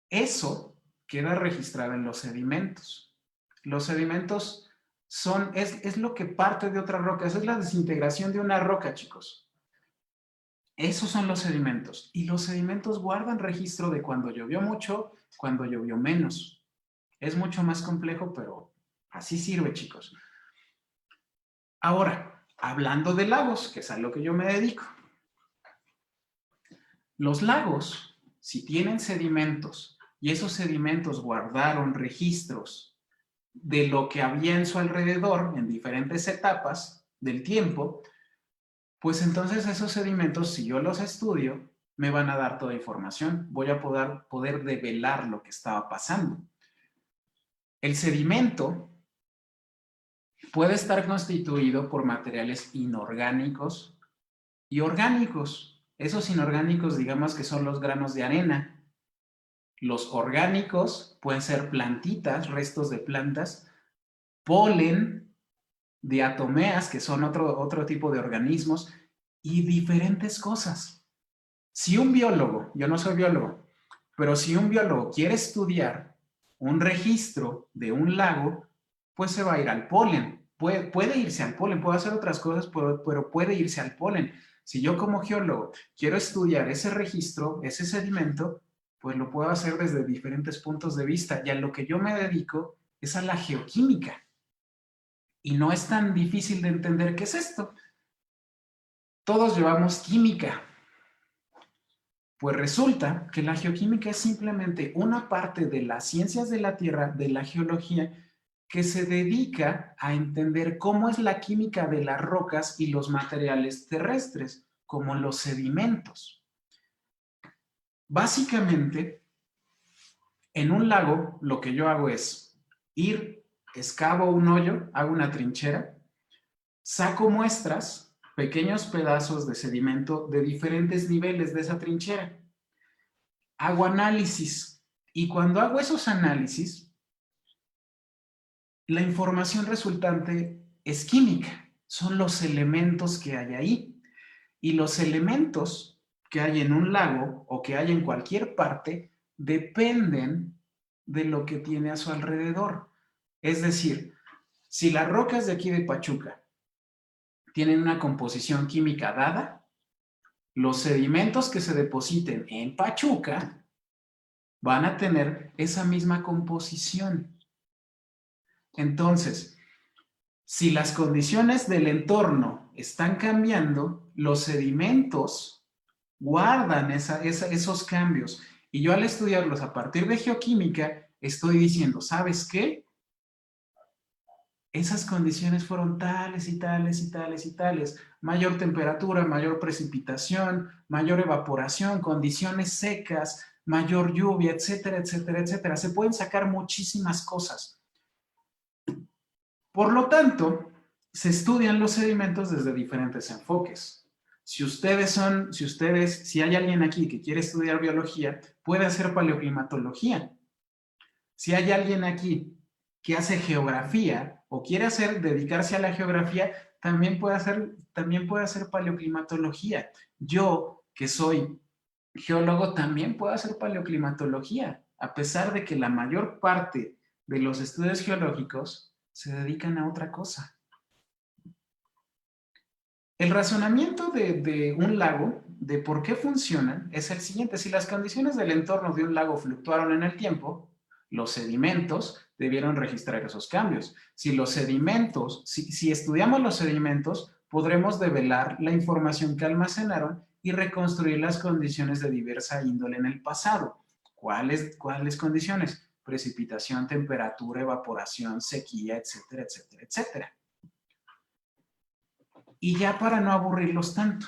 Eso queda registrado en los sedimentos. Los sedimentos es lo que parte de otra roca, es la desintegración de una roca, chicos. Esos son los sedimentos. Y los sedimentos guardan registro de cuando llovió mucho, cuando llovió menos. Es mucho más complejo, pero así sirve, chicos. Ahora, hablando de lagos, que es a lo que yo me dedico. Los lagos, si tienen sedimentos y esos sedimentos guardaron registros de lo que había en su alrededor en diferentes etapas del tiempo, pues entonces esos sedimentos, si yo los estudio, me van a dar toda información. Voy a poder develar lo que estaba pasando. El sedimento puede estar constituido por materiales inorgánicos y orgánicos. Esos inorgánicos, digamos que son los granos de arena. Los orgánicos pueden ser plantitas, restos de plantas, polen, diatomeas, que son otro tipo de organismos, y diferentes cosas. Si un biólogo, yo no soy biólogo, pero si un biólogo quiere estudiar un registro de un lago, pues se va a ir al polen. Puede irse al polen, puede hacer otras cosas, pero puede irse al polen. Si yo como geólogo quiero estudiar ese registro, ese sedimento, pues lo puedo hacer desde diferentes puntos de vista. Y a lo que yo me dedico es a la geoquímica. Y no es tan difícil de entender qué es esto. Todos llevamos química. Pues resulta que la geoquímica es simplemente una parte de las ciencias de la Tierra, de la geología, que se dedica a entender cómo es la química de las rocas y los materiales terrestres, como los sedimentos. Básicamente, en un lago, lo que yo hago es ir, excavo un hoyo, hago una trinchera, saco muestras, pequeños pedazos de sedimento de diferentes niveles de esa trinchera. Hago análisis y cuando hago esos análisis, la información resultante es química, son los elementos que hay ahí. Y los elementos que hay en un lago o que hay en cualquier parte dependen de lo que tiene a su alrededor. Es decir, si las rocas de aquí de Pachuca tienen una composición química dada, los sedimentos que se depositen en Pachuca van a tener esa misma composición. Entonces, si las condiciones del entorno están cambiando, los sedimentos guardan esos cambios. Y yo al estudiarlos a partir de geoquímica, estoy diciendo, ¿sabes qué? Esas condiciones fueron tales y tales y tales y tales. Mayor temperatura, mayor precipitación, mayor evaporación, condiciones secas, mayor lluvia, etcétera, etcétera, etcétera. Se pueden sacar muchísimas cosas. Por lo tanto, se estudian los sedimentos desde diferentes enfoques. Si hay alguien aquí que quiere estudiar biología, puede hacer paleoclimatología. Si hay alguien aquí que hace geografía o quiere dedicarse a la geografía, también puede hacer paleoclimatología. Yo, que soy geólogo, también puedo hacer paleoclimatología, a pesar de que la mayor parte de los estudios geológicos se dedican a otra cosa. El razonamiento de un lago, de por qué funcionan, es el siguiente. Si las condiciones del entorno de un lago fluctuaron en el tiempo, los sedimentos debieron registrar esos cambios. Si estudiamos los sedimentos, podremos develar la información que almacenaron y reconstruir las condiciones de diversa índole en el pasado. ¿Cuáles condiciones? Precipitación, temperatura, evaporación, sequía, etcétera, etcétera, etcétera. Y ya para no aburrirlos tanto,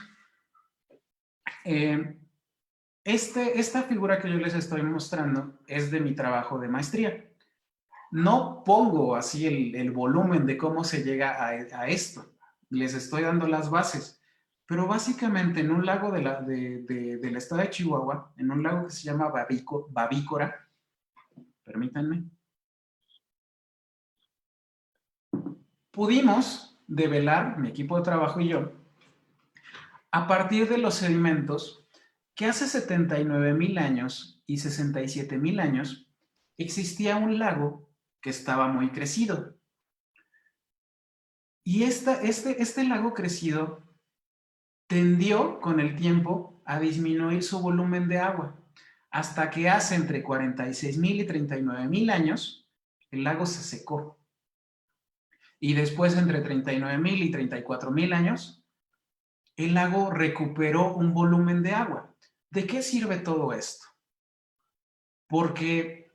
esta figura que yo les estoy mostrando es de mi trabajo de maestría. No pongo así el volumen de cómo se llega a esto. Les estoy dando las bases. Pero básicamente en un lago del estado de Chihuahua, en un lago que se llama Babícora, permítanme, pudimos develar, mi equipo de trabajo y yo, a partir de los sedimentos, que hace 79,000 años y 67,000 años existía un lago que estaba muy crecido. Y este lago crecido tendió con el tiempo a disminuir su volumen de agua, hasta que hace entre 46,000 y 39,000 años, el lago se secó. Y después, entre 39,000 y 34,000 años, el lago recuperó un volumen de agua. ¿De qué sirve todo esto? Porque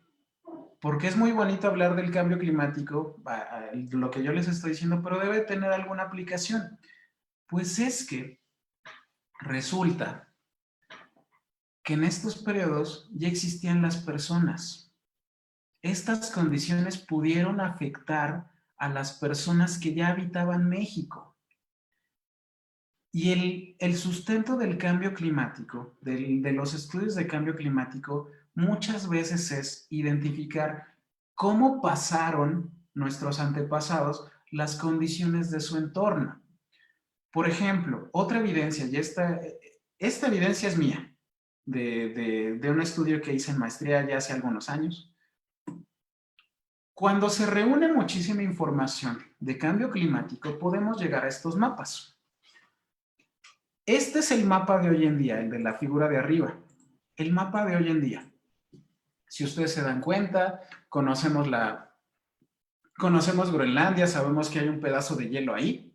es muy bonito hablar del cambio climático, lo que yo les estoy diciendo, pero debe tener alguna aplicación. Pues es que resulta que en estos periodos ya existían las personas. Estas condiciones pudieron afectar a las personas que ya habitaban México. Y el sustento del cambio climático, de los estudios de cambio climático, muchas veces es identificar cómo pasaron nuestros antepasados las condiciones de su entorno. Por ejemplo, otra evidencia, y esta evidencia es mía, de un estudio que hice en maestría ya hace algunos años. Cuando se reúne muchísima información de cambio climático, podemos llegar a estos mapas. Este es el mapa de hoy en día, el de la figura de arriba. El mapa de hoy en día. Si ustedes se dan cuenta, conocemos Groenlandia, sabemos que hay un pedazo de hielo ahí.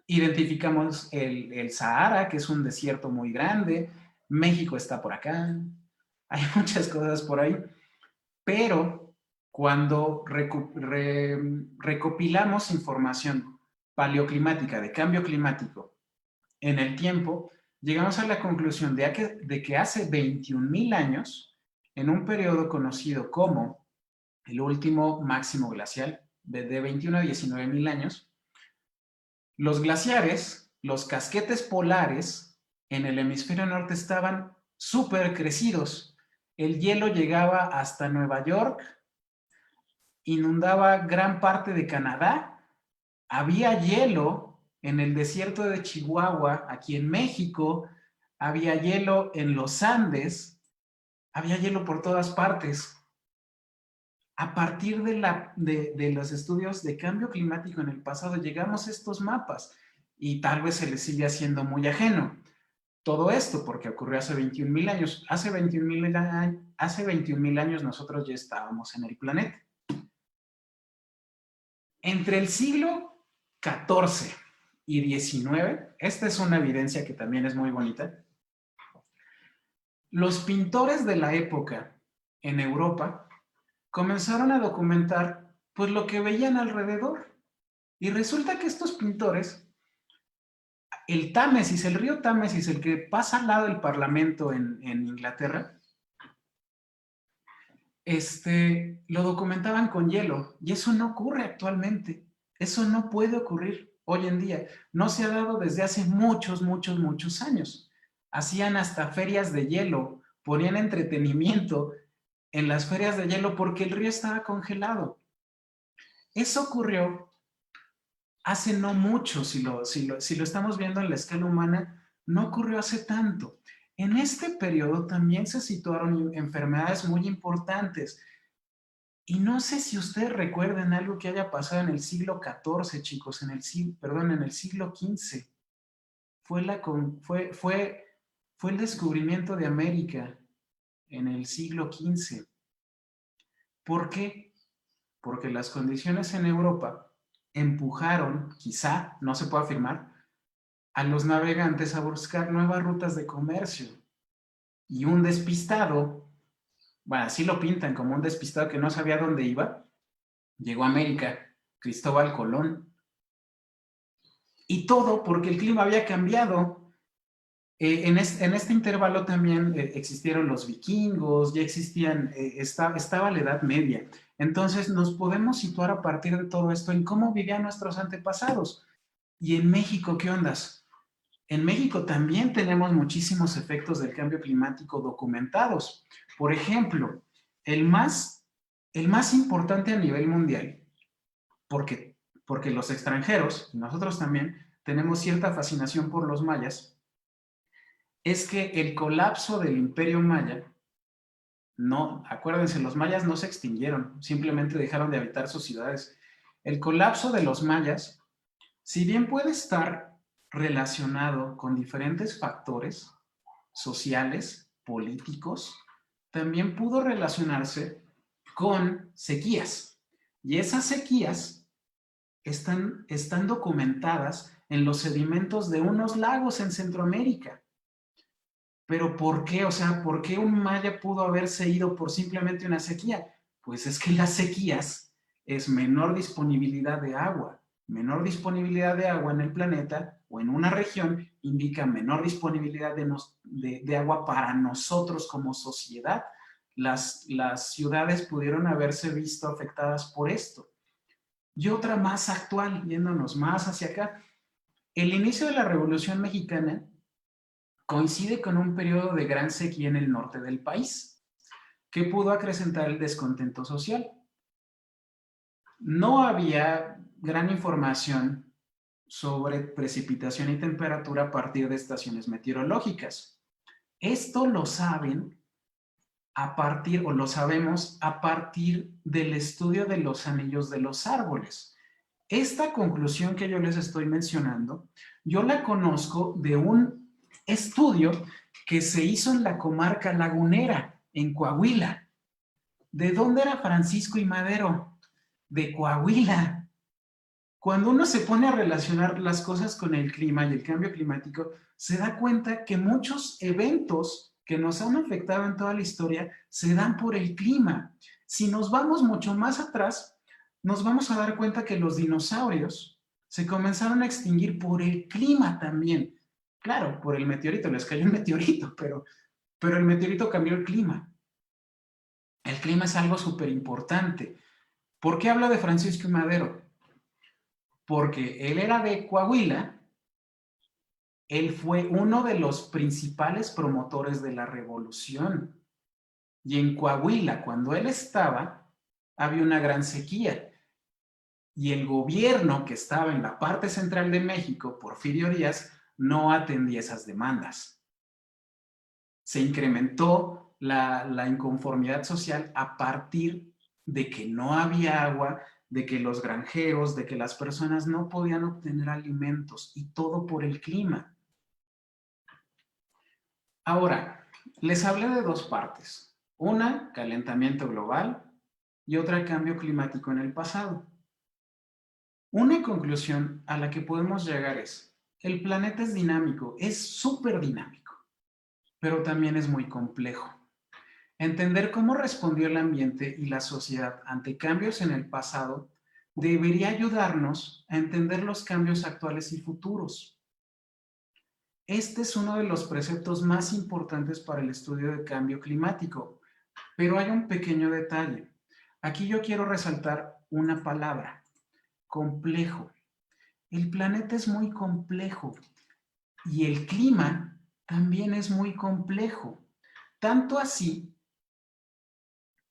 Identificamos el Sahara, que es un desierto muy grande. México está por acá. Hay muchas cosas por ahí. Pero cuando recopilamos información paleoclimática, de cambio climático, en el tiempo, llegamos a la conclusión de que hace 21,000 años, en un periodo conocido como el último máximo glacial, de 21 a 19,000 años, los glaciares, los casquetes polares en el hemisferio norte estaban súper crecidos. El hielo llegaba hasta Nueva York, inundaba gran parte de Canadá, había hielo en el desierto de Chihuahua, aquí en México, había hielo en los Andes, había hielo por todas partes. A partir de los estudios de cambio climático en el pasado, llegamos a estos mapas y tal vez se les sigue haciendo muy ajeno. todo esto, porque ocurrió hace 21,000 años. Hace 21,000 años nosotros ya estábamos en el planeta. Entre el siglo XIV y XIX, esta es una evidencia que también es muy bonita, los pintores de la época en Europa comenzaron a documentar pues lo que veían alrededor. Y resulta que estos pintores, el Támesis, el río Támesis, el que pasa al lado del Parlamento en Inglaterra, lo documentaban con hielo, y eso no ocurre actualmente. Eso no puede ocurrir hoy en día. No se ha dado desde hace muchos, muchos, muchos años. Hacían hasta ferias de hielo, ponían entretenimiento en las ferias de hielo porque el río estaba congelado. Eso ocurrió hace no mucho, si lo estamos viendo en la escala humana, no ocurrió hace tanto. En este periodo también se situaron enfermedades muy importantes. Y no sé si ustedes recuerdan algo que haya pasado en el siglo XIV, chicos, en el siglo XV. Fue el descubrimiento de América en el siglo XV. ¿Por qué? Porque las condiciones en Europa empujaron, quizá, no se puede afirmar, a los navegantes a buscar nuevas rutas de comercio. Y un despistado, bueno, así lo pintan como un despistado que no sabía dónde iba, llegó a América, Cristóbal Colón. Y todo porque el clima había cambiado. En este intervalo también existieron los vikingos, ya existían, estaba la Edad Media. Entonces nos podemos situar a partir de todo esto en cómo vivían nuestros antepasados. Y en México, ¿qué ondas? En México también tenemos muchísimos efectos del cambio climático documentados. Por ejemplo, el más importante a nivel mundial, porque los extranjeros, y nosotros también, tenemos cierta fascinación por los mayas, es que el colapso del Imperio Maya, no, acuérdense, los mayas no se extinguieron, simplemente dejaron de habitar sus ciudades. El colapso de los mayas, si bien puede estar relacionado con diferentes factores sociales, políticos, también pudo relacionarse con sequías. Y esas sequías están documentadas en los sedimentos de unos lagos en Centroamérica. Pero ¿por qué? O sea, ¿por qué un maya pudo haberse ido por simplemente una sequía? Pues es que las sequías es menor disponibilidad de agua. Menor disponibilidad de agua en el planeta o en una región indica menor disponibilidad de agua para nosotros como sociedad. Las ciudades pudieron haberse visto afectadas por esto. Y otra más actual, yéndonos más hacia acá. El inicio de la Revolución Mexicana coincide con un periodo de gran sequía en el norte del país, que pudo acrecentar el descontento social. No había gran información sobre precipitación y temperatura a partir de estaciones meteorológicas. Esto lo saben lo sabemos a partir del estudio de los anillos de los árboles. Esta conclusión que yo les estoy mencionando, yo la conozco de un estudio que se hizo en la comarca lagunera, en Coahuila. ¿De dónde era Francisco y Madero? De Coahuila. Cuando uno se pone a relacionar las cosas con el clima y el cambio climático, se da cuenta que muchos eventos que nos han afectado en toda la historia se dan por el clima. Si nos vamos mucho más atrás, nos vamos a dar cuenta que los dinosaurios se comenzaron a extinguir por el clima también. Claro, por el meteorito, les cayó un meteorito, pero el meteorito cambió el clima. El clima es algo súper importante. ¿Por qué hablo de Francisco y Madero? Porque él era de Coahuila, él fue uno de los principales promotores de la revolución. Y en Coahuila, cuando él estaba, había una gran sequía. Y el gobierno que estaba en la parte central de México, Porfirio Díaz, no atendía esas demandas. Se incrementó la inconformidad social a partir de que no había agua, de que los granjeros, de que las personas no podían obtener alimentos, y todo por el clima. Ahora, les hablé de dos partes. Una, calentamiento global, y otra, cambio climático en el pasado. Una conclusión a la que podemos llegar es, el planeta es dinámico, es súper dinámico, pero también es muy complejo. Entender cómo respondió el ambiente y la sociedad ante cambios en el pasado debería ayudarnos a entender los cambios actuales y futuros. Este es uno de los preceptos más importantes para el estudio de cambio climático, pero hay un pequeño detalle. Aquí yo quiero resaltar una palabra, complejo. El planeta es muy complejo y el clima también es muy complejo. Tanto así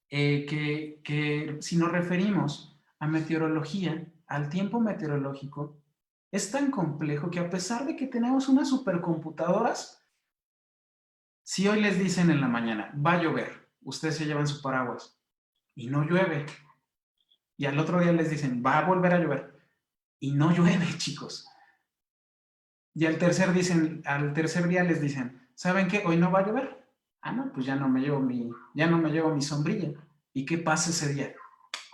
que si nos referimos a meteorología, al tiempo meteorológico, es tan complejo que a pesar de que tenemos unas supercomputadoras, si hoy les dicen en la mañana, va a llover, ustedes se llevan su paraguas y no llueve, y al otro día les dicen, va a volver a llover y no llueve, chicos. Y al tercer día les dicen, ¿saben qué? Hoy no va a llover. Ah, no, pues ya no me llevo mi sombrilla. ¿Y qué pasa ese día?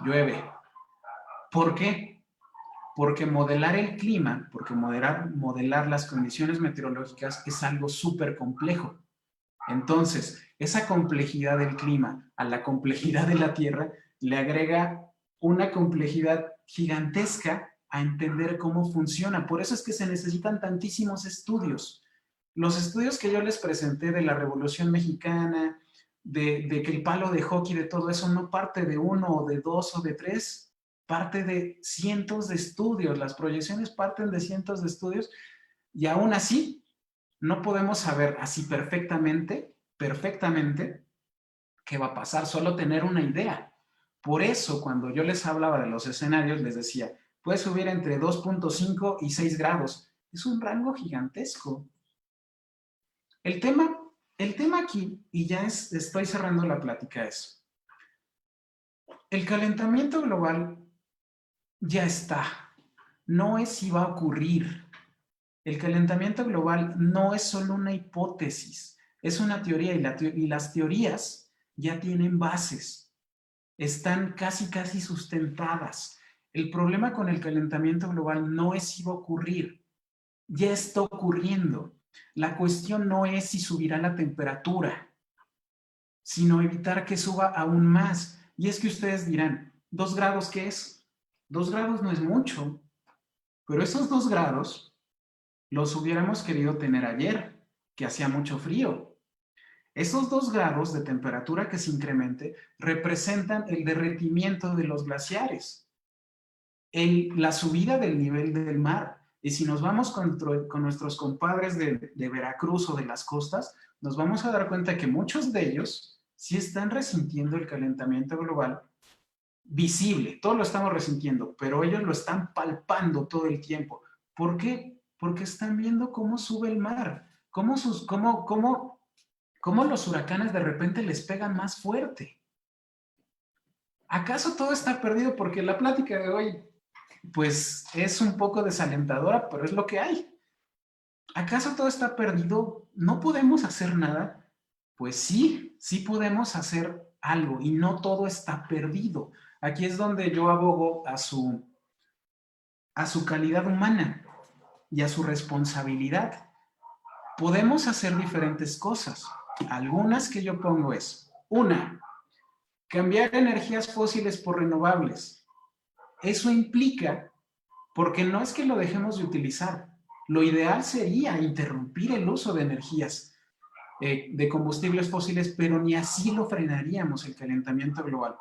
Llueve. ¿Por qué? Porque modelar el clima, porque modelar las condiciones meteorológicas es algo súper complejo. Entonces, esa complejidad del clima a la complejidad de la Tierra le agrega una complejidad gigantesca a entender cómo funciona. Por eso es que se necesitan tantísimos estudios. Los estudios que yo les presenté de la Revolución Mexicana, de que el palo de hockey, de todo eso, no parte de uno o de dos o de tres, parte de cientos de estudios. Las proyecciones parten de cientos de estudios y aún así no podemos saber así perfectamente qué va a pasar, solo tener una idea. Por eso, cuando yo les hablaba de los escenarios, les decía, puede subir entre 2.5 y 6 grados. Es un rango gigantesco. El tema, el tema aquí, y ya estoy cerrando la plática, es, el calentamiento global ya está. No es si va a ocurrir. El calentamiento global no es solo una hipótesis, es una teoría y las teorías ya tienen bases, están casi sustentadas. El problema con el calentamiento global no es si va a ocurrir, ya está ocurriendo. La cuestión no es si subirá la temperatura, sino evitar que suba aún más. Y es que ustedes dirán, ¿2 grados qué es? 2 grados no es mucho, pero esos 2 grados los hubiéramos querido tener ayer, que hacía mucho frío. Esos 2 grados de temperatura que se incremente representan el derretimiento de los glaciares, la subida del nivel del mar. Y si nos vamos con nuestros compadres de Veracruz o de las costas, nos vamos a dar cuenta que muchos de ellos sí están resintiendo el calentamiento global visible. Todos lo estamos resintiendo, pero ellos lo están palpando todo el tiempo. ¿Por qué? Porque están viendo cómo sube el mar, cómo los huracanes de repente les pegan más fuerte. ¿Acaso todo está perdido? Porque la plática de hoy, pues, es un poco desalentadora, pero es lo que hay. ¿Acaso todo está perdido? ¿No podemos hacer nada? Pues sí, sí podemos hacer algo y no todo está perdido. Aquí es donde yo abogo a su calidad humana y a su responsabilidad. Podemos hacer diferentes cosas. Algunas que yo pongo es, una, cambiar energías fósiles por renovables. Eso implica, porque no es que lo dejemos de utilizar, lo ideal sería interrumpir el uso de energías de combustibles fósiles, pero ni así lo frenaríamos el calentamiento global.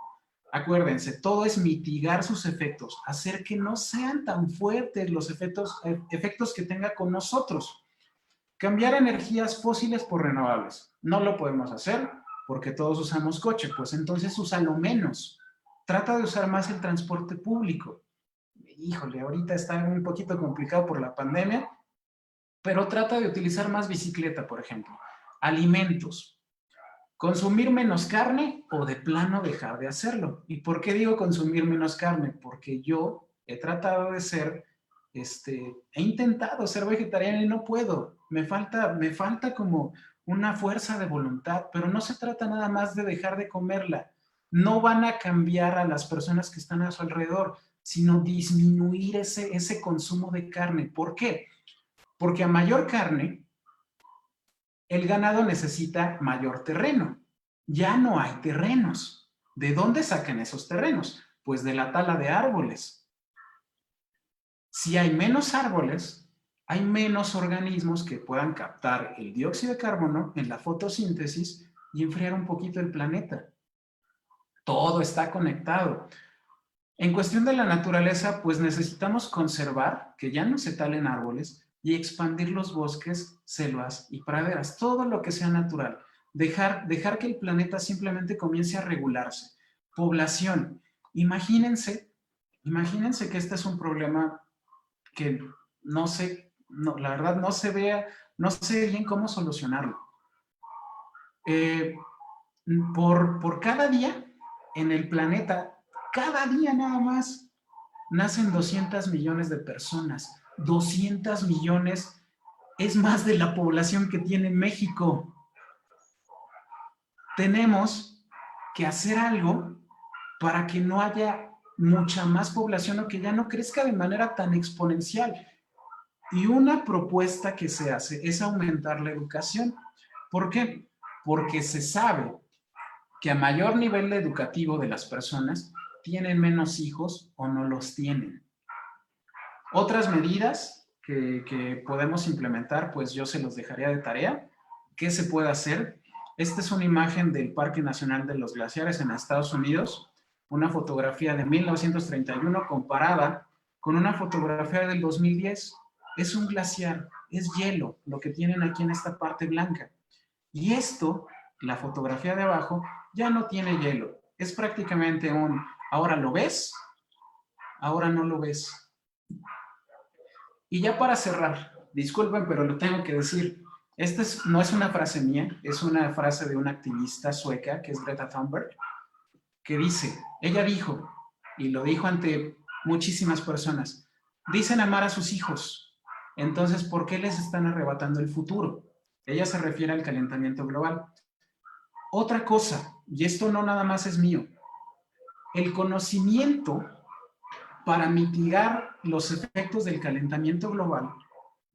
Acuérdense, todo es mitigar sus efectos, hacer que no sean tan fuertes los efectos que tenga con nosotros. Cambiar energías fósiles por renovables. No lo podemos hacer porque todos usamos coche, pues entonces úsalo menos. Trata de usar más el transporte público. Híjole, ahorita está un poquito complicado por la pandemia, pero trata de utilizar más bicicleta, por ejemplo. Alimentos. Consumir menos carne o de plano dejar de hacerlo. ¿Y por qué digo consumir menos carne? Porque yo he tratado de ser, he intentado ser vegetariano y no puedo. Me falta como una fuerza de voluntad, pero no se trata nada más de dejar de comerla. No van a cambiar a las personas que están a su alrededor, sino disminuir ese consumo de carne. ¿Por qué? Porque a mayor carne, el ganado necesita mayor terreno. Ya no hay terrenos. ¿De dónde sacan esos terrenos? Pues de la tala de árboles. Si hay menos árboles, hay menos organismos que puedan captar el dióxido de carbono en la fotosíntesis y enfriar un poquito el planeta. Todo está conectado. En cuestión de la naturaleza, pues necesitamos conservar que ya no se talen árboles y expandir los bosques, selvas y praderas, todo lo que sea natural. Dejar que el planeta simplemente comience a regularse. Población. Imagínense que este es un problema que no sé, no, la verdad no sé bien cómo solucionarlo. Eh, por cada día en el planeta, cada día nada más, nacen 200 millones de personas. 200 millones es más de la población que tiene México. Tenemos que hacer algo para que no haya mucha más población o que ya no crezca de manera tan exponencial. Y una propuesta que se hace es aumentar la educación. ¿Por qué? Porque se sabe que a mayor nivel educativo de las personas tienen menos hijos o no los tienen. Otras medidas que podemos implementar, pues yo se los dejaría de tarea. ¿Qué se puede hacer? Esta es una imagen del Parque Nacional de los Glaciares en Estados Unidos, una fotografía de 1931 comparada con una fotografía del 2010. Es un glaciar, es hielo, lo que tienen aquí en esta parte blanca. Y esto, la fotografía de abajo, ya no tiene hielo. Es prácticamente ahora lo ves, ahora no lo ves. Y ya para cerrar, disculpen, pero lo tengo que decir. No es una frase mía, es una frase de una activista sueca, que es Greta Thunberg, que dice, ella dijo, y lo dijo ante muchísimas personas, dicen amar a sus hijos, entonces, ¿por qué les están arrebatando el futuro? Ella se refiere al calentamiento global. Otra cosa, y esto no nada más es mío, el conocimiento para mitigar los efectos del calentamiento global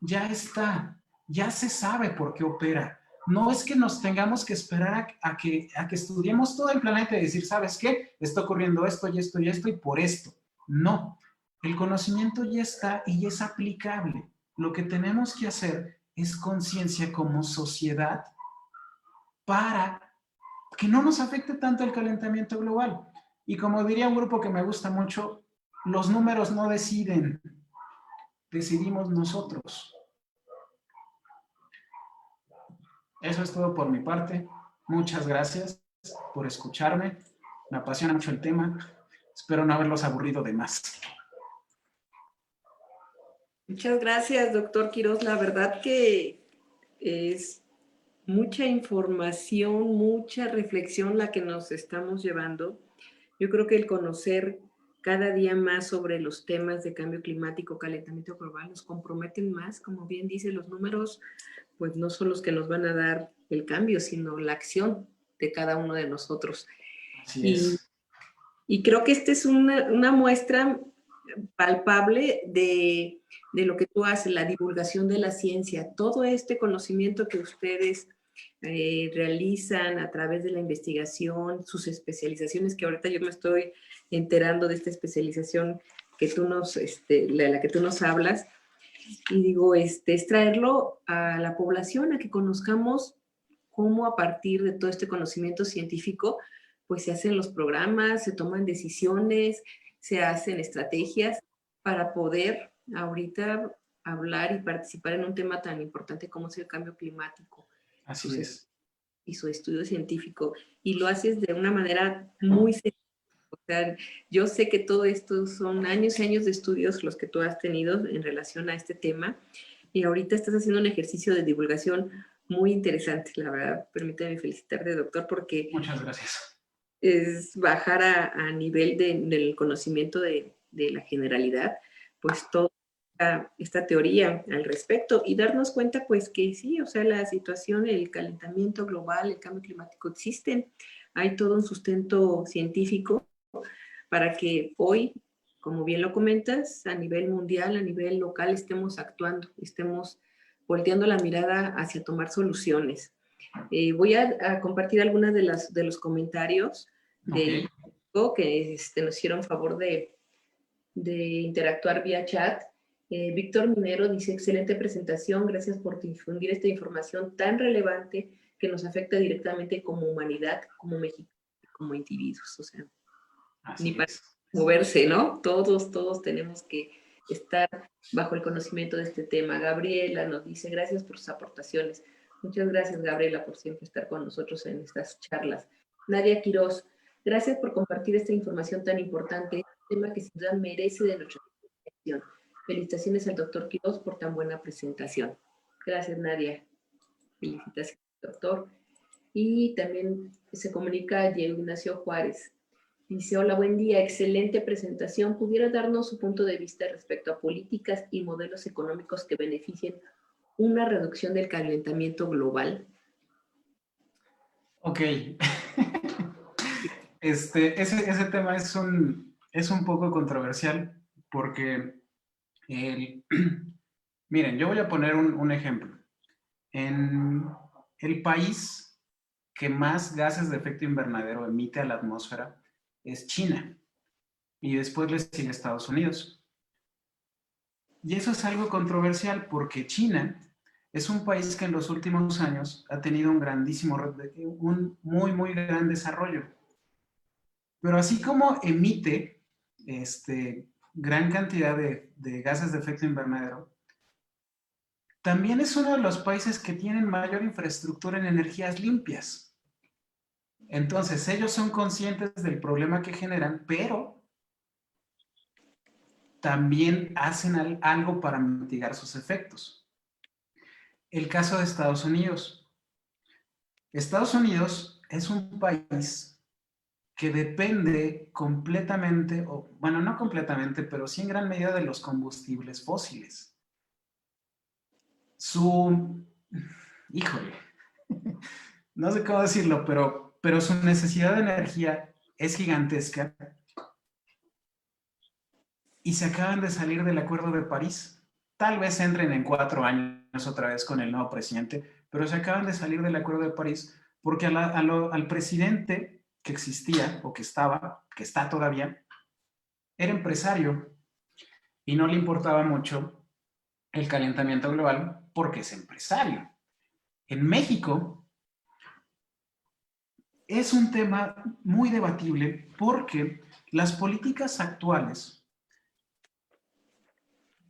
ya está, ya se sabe por qué opera. No es que nos tengamos que esperar a que estudiemos todo el planeta y decir, ¿sabes qué? Está ocurriendo esto y esto y esto y por esto. No, el conocimiento ya está y es aplicable. Lo que tenemos que hacer es conciencia como sociedad para que no nos afecte tanto el calentamiento global. Y como diría un grupo que me gusta mucho, los números no deciden, decidimos nosotros. Eso es todo por mi parte. Muchas gracias por escucharme. Me apasiona mucho el tema. Espero no haberlos aburrido de más. Muchas gracias, doctor Quiroz. La verdad que es mucha información, mucha reflexión la que nos estamos llevando. Yo creo que el conocer cada día más sobre los temas de cambio climático, calentamiento global, nos comprometen más. Como bien dice, los números, pues no son los que nos van a dar el cambio, sino la acción de cada uno de nosotros. Así es. Y creo que esta es una muestra palpable de lo que tú haces, la divulgación de la ciencia, todo este conocimiento que ustedes realizan a través de la investigación, sus especializaciones, que ahorita yo me estoy enterando de esta especialización que tú la que tú nos hablas, y digo, es traerlo a la población, a que conozcamos cómo a partir de todo este conocimiento científico, pues se hacen los programas, se toman decisiones, se hacen estrategias para poder ahorita hablar y participar en un tema tan importante como es el cambio climático. Así es. Y su estudio científico. Y lo haces de una manera muy sencilla. O sea, yo sé que todo esto son años y años de estudios los que tú has tenido en relación a este tema. Y ahorita estás haciendo un ejercicio de divulgación muy interesante, la verdad. Permítame felicitarte, doctor, porque Muchas gracias. es bajar a nivel del conocimiento de la generalidad, pues todo esta teoría al respecto y darnos cuenta pues que sí, o sea, la situación, el calentamiento global, el cambio climático existen. Hay todo un sustento científico para que hoy, como bien lo comentas, a nivel mundial, a nivel local, estemos actuando, estemos volteando la mirada hacia tomar soluciones. Voy a compartir algunas de los comentarios del Ok. que nos hicieron favor de interactuar vía chat. Víctor Minero dice, excelente presentación, gracias por difundir esta información tan relevante que nos afecta directamente como humanidad, como México, como individuos. O sea, ni Así para es. moverse, ¿no? Todos tenemos que estar bajo el conocimiento de este tema. Gabriela nos dice, gracias por sus aportaciones. Muchas gracias, Gabriela, por siempre estar con nosotros en estas charlas. Nadia Quiroz, gracias por compartir esta información tan importante, un tema que sin duda merece de nuestra atención. Felicitaciones al doctor Quiroz por tan buena presentación. Gracias, Nadia. Felicitaciones, doctor. Y también se comunica a Diego Ignacio Juárez. Dice, hola, buen día, excelente presentación. ¿Pudiera darnos su punto de vista respecto a políticas y modelos económicos que beneficien una reducción del calentamiento global? Ok. Ese tema es un poco controversial porque el, miren, yo voy a poner un ejemplo. En el país que más gases de efecto invernadero emite a la atmósfera es China y después le sigue Estados Unidos. Y eso es algo controversial porque China es un país que en los últimos años ha tenido un muy gran desarrollo. Pero así como emite gran cantidad de gases de efecto invernadero, también es uno de los países que tienen mayor infraestructura en energías limpias. Entonces, ellos son conscientes del problema que generan, pero también hacen algo para mitigar sus efectos. El caso de Estados Unidos. Estados Unidos es un país que depende completamente, o bueno, no completamente, pero sí en gran medida de los combustibles fósiles. Su, híjole, no sé cómo decirlo, pero su necesidad de energía es gigantesca y se acaban de salir del Acuerdo de París. Tal vez entren en 4 años otra vez con el nuevo presidente, pero se acaban de salir del Acuerdo de París porque al presidente que existía o que estaba, que está todavía, era empresario y no le importaba mucho el calentamiento global porque es empresario. En México es un tema muy debatible porque las políticas actuales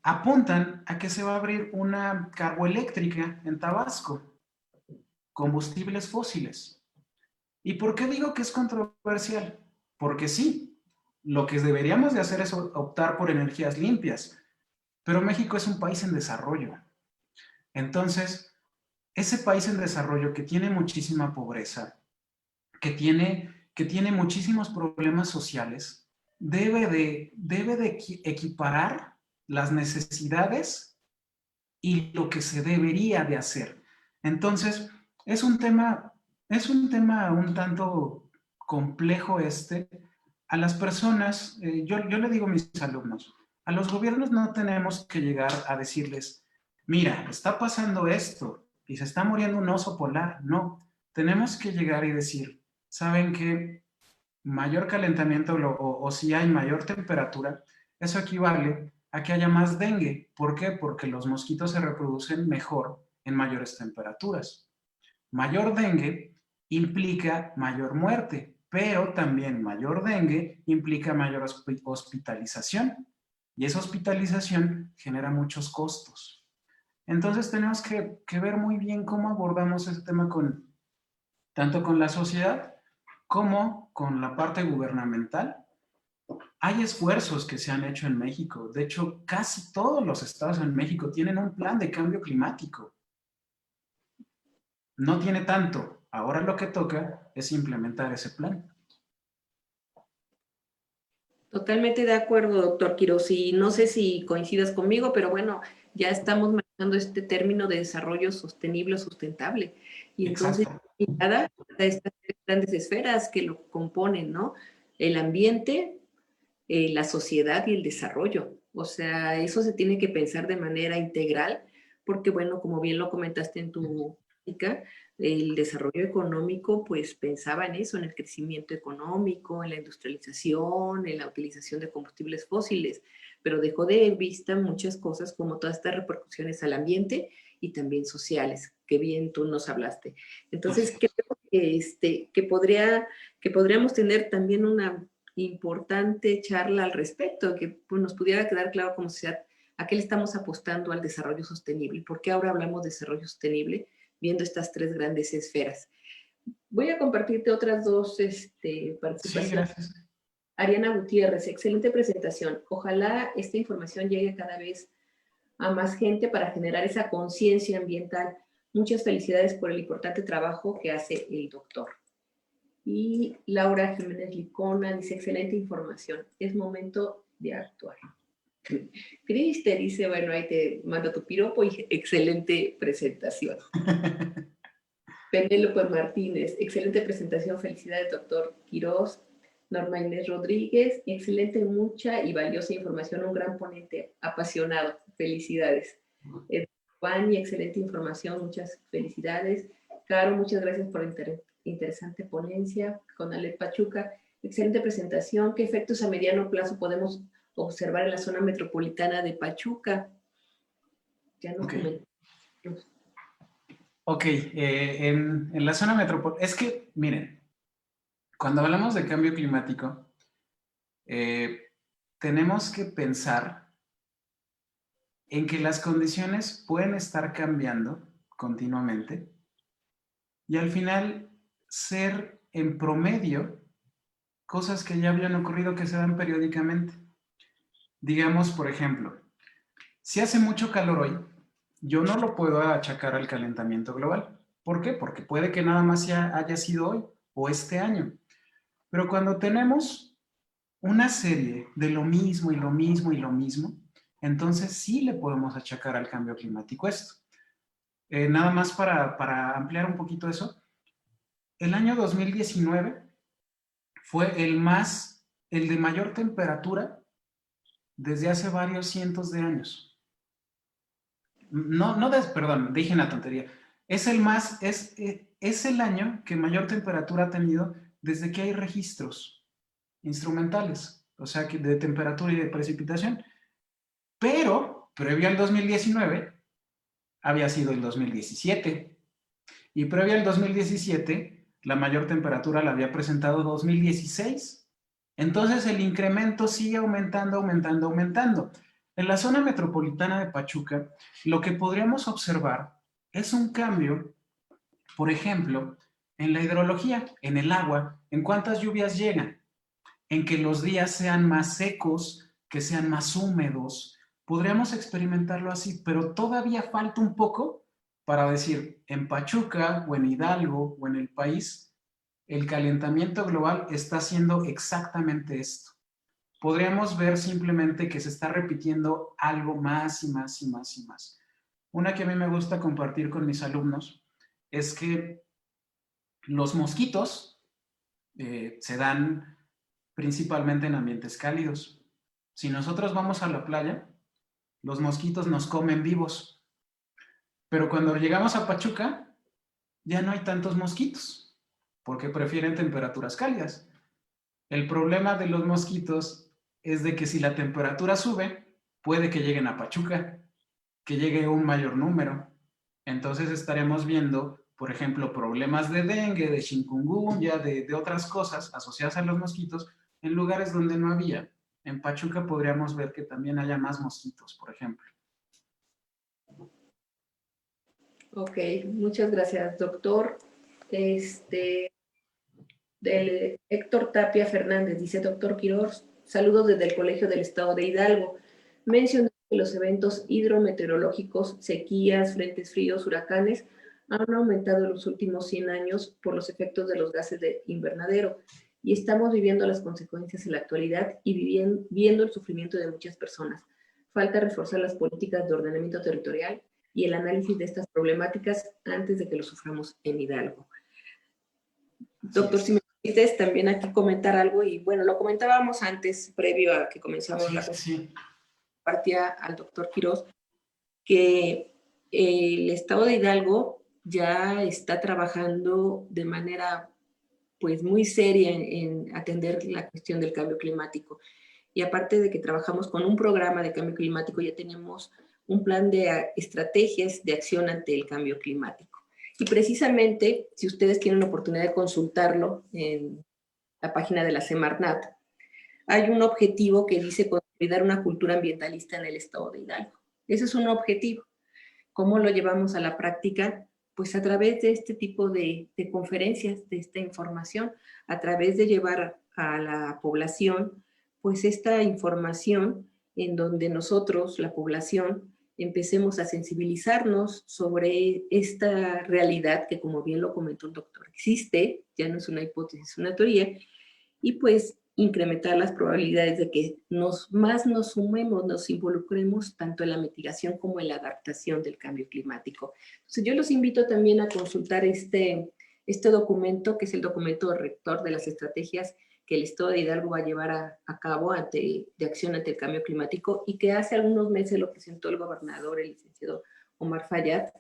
apuntan a que se va a abrir una carboeléctrica en Tabasco, combustibles fósiles. ¿Y por qué digo que es controversial? Porque sí, lo que deberíamos de hacer es optar por energías limpias, pero México es un país en desarrollo. Entonces, ese país en desarrollo que tiene muchísima pobreza, que tiene muchísimos problemas sociales, debe de equiparar las necesidades y lo que se debería de hacer. Entonces, es un tema un tanto complejo A las personas, yo le digo a mis alumnos, a los gobiernos no tenemos que llegar a decirles, mira, está pasando esto y se está muriendo un oso polar. No, tenemos que llegar y decir, ¿saben qué? Mayor calentamiento o si hay mayor temperatura, eso equivale a que haya más dengue. ¿Por qué? Porque los mosquitos se reproducen mejor en mayores temperaturas. Mayor dengue implica mayor muerte, pero también mayor dengue implica mayor hospitalización y esa hospitalización genera muchos costos. Entonces tenemos que ver muy bien cómo abordamos ese tema tanto con la sociedad como con la parte gubernamental. Hay esfuerzos que se han hecho en México. De hecho, casi todos los estados en México tienen un plan de cambio climático. No tiene tanto. Ahora lo que toca es implementar ese plan. Totalmente de acuerdo, doctor Quiroz, y no sé si coincidas conmigo, pero bueno, ya estamos manejando este término de desarrollo sostenible o sustentable. Y entonces, Exacto. cada de estas tres grandes esferas que lo componen, ¿no? El ambiente, la sociedad y el desarrollo. O sea, eso se tiene que pensar de manera integral, porque bueno, como bien lo comentaste en tu plática, el desarrollo económico pues pensaba en eso, en el crecimiento económico, en la industrialización, en la utilización de combustibles fósiles, pero dejó de vista muchas cosas como todas estas repercusiones al ambiente y también sociales, que bien tú nos hablaste. Entonces, Así es. creo que, que podríamos tener también una importante charla al respecto, que pues, nos pudiera quedar claro como sociedad a qué le estamos apostando al desarrollo sostenible y por qué ahora hablamos de desarrollo sostenible viendo estas tres grandes esferas. Voy a compartirte otras dos Sí, participaciones. gracias. Ariana Gutiérrez, excelente presentación. Ojalá esta información llegue cada vez a más gente para generar esa conciencia ambiental. Muchas felicidades por el importante trabajo que hace el doctor. Y Laura Jiménez Licona dice, excelente información, es momento de actuar. Cris te dice, bueno, ahí te mando tu piropo y excelente presentación. Penélope Martínez, excelente presentación, felicidades, doctor Quirós. Norma Inés Rodríguez, excelente, mucha y valiosa información, un gran ponente, apasionado, felicidades. Juan, excelente información, muchas felicidades. Caro, muchas gracias por la interesante ponencia. Con Ale Pachuca, excelente presentación. ¿Qué efectos a mediano plazo podemos observar en la zona metropolitana de Pachuca? Ya nos Ok. comentamos. Ok, en la zona metropolitana, es que, miren, cuando hablamos de cambio climático, tenemos que pensar en que las condiciones pueden estar cambiando continuamente y al final ser en promedio cosas que ya habían ocurrido que se dan periódicamente. Digamos, por ejemplo, si hace mucho calor hoy, yo no lo puedo achacar al calentamiento global. ¿Por qué? Porque puede que nada más ya haya sido hoy o este año. Pero cuando tenemos una serie de lo mismo y lo mismo y lo mismo, entonces sí le podemos achacar al cambio climático esto. Nada más para ampliar un poquito eso, el año 2019 fue el de mayor temperatura desde hace varios cientos de años. Perdón, dije una tontería. Es el año que mayor temperatura ha tenido desde que hay registros instrumentales, o sea, que de temperatura y de precipitación. Pero, previo al 2019, había sido el 2017. Y previo al 2017, la mayor temperatura la había presentado 2016. Entonces el incremento sigue aumentando, aumentando, aumentando. En la zona metropolitana de Pachuca, lo que podríamos observar es un cambio, por ejemplo, en la hidrología, en el agua, en cuántas lluvias llegan, en que los días sean más secos, que sean más húmedos. Podríamos experimentarlo así, pero todavía falta un poco para decir, en Pachuca o en Hidalgo o en el país, el calentamiento global está haciendo exactamente esto. Podríamos ver simplemente que se está repitiendo algo más y más y más y más. Una que a mí me gusta compartir con mis alumnos es que los mosquitos se dan principalmente en ambientes cálidos. Si nosotros vamos a la playa, los mosquitos nos comen vivos, pero cuando llegamos a Pachuca, ya no hay tantos mosquitos, porque prefieren temperaturas cálidas. El problema de los mosquitos es de que si la temperatura sube, puede que lleguen a Pachuca, que llegue un mayor número. Entonces estaremos viendo, por ejemplo, problemas de dengue, de chikungunya, de otras cosas asociadas a los mosquitos en lugares donde no había. En Pachuca podríamos ver que también haya más mosquitos, por ejemplo. Ok, muchas gracias, doctor. Del Héctor Tapia Fernández dice, doctor Quirós, saludos desde el Colegio del Estado de Hidalgo. Mencionó que los eventos hidrometeorológicos, sequías, frentes fríos, huracanes, han aumentado en los últimos 100 años por los efectos de los gases de invernadero. y estamos viviendo las consecuencias en la actualidad y viendo el sufrimiento de muchas personas. Falta reforzar las políticas de ordenamiento territorial y el análisis de estas problemáticas antes de que lo suframos en Hidalgo. Doctor, si me permites también aquí comentar algo, y bueno, lo comentábamos antes, previo a que comenzamos la partida al doctor Quirós, que el Estado de Hidalgo ya está trabajando de manera pues muy seria en atender la cuestión del cambio climático. Y aparte de que trabajamos con un programa de cambio climático, ya tenemos un plan de estrategias de acción ante el cambio climático. Y precisamente, si ustedes tienen la oportunidad de consultarlo en la página de la Semarnat, hay un objetivo que dice consolidar una cultura ambientalista en el Estado de Hidalgo. Ese es un objetivo. ¿Cómo lo llevamos a la práctica? Pues a través de este tipo de conferencias, de esta información, a través de llevar a la población pues esta información en donde nosotros, la población, empecemos a sensibilizarnos sobre esta realidad que, como bien lo comentó el doctor, existe, ya no es una hipótesis, es una teoría, y pues incrementar las probabilidades de que más nos sumemos, nos involucremos tanto en la mitigación como en la adaptación del cambio climático. Entonces yo los invito también a consultar este documento, que es el documento rector de las estrategias que el Estado de Hidalgo va a llevar a cabo de acción ante el cambio climático, y que hace algunos meses lo presentó el gobernador, el licenciado Omar Fayad,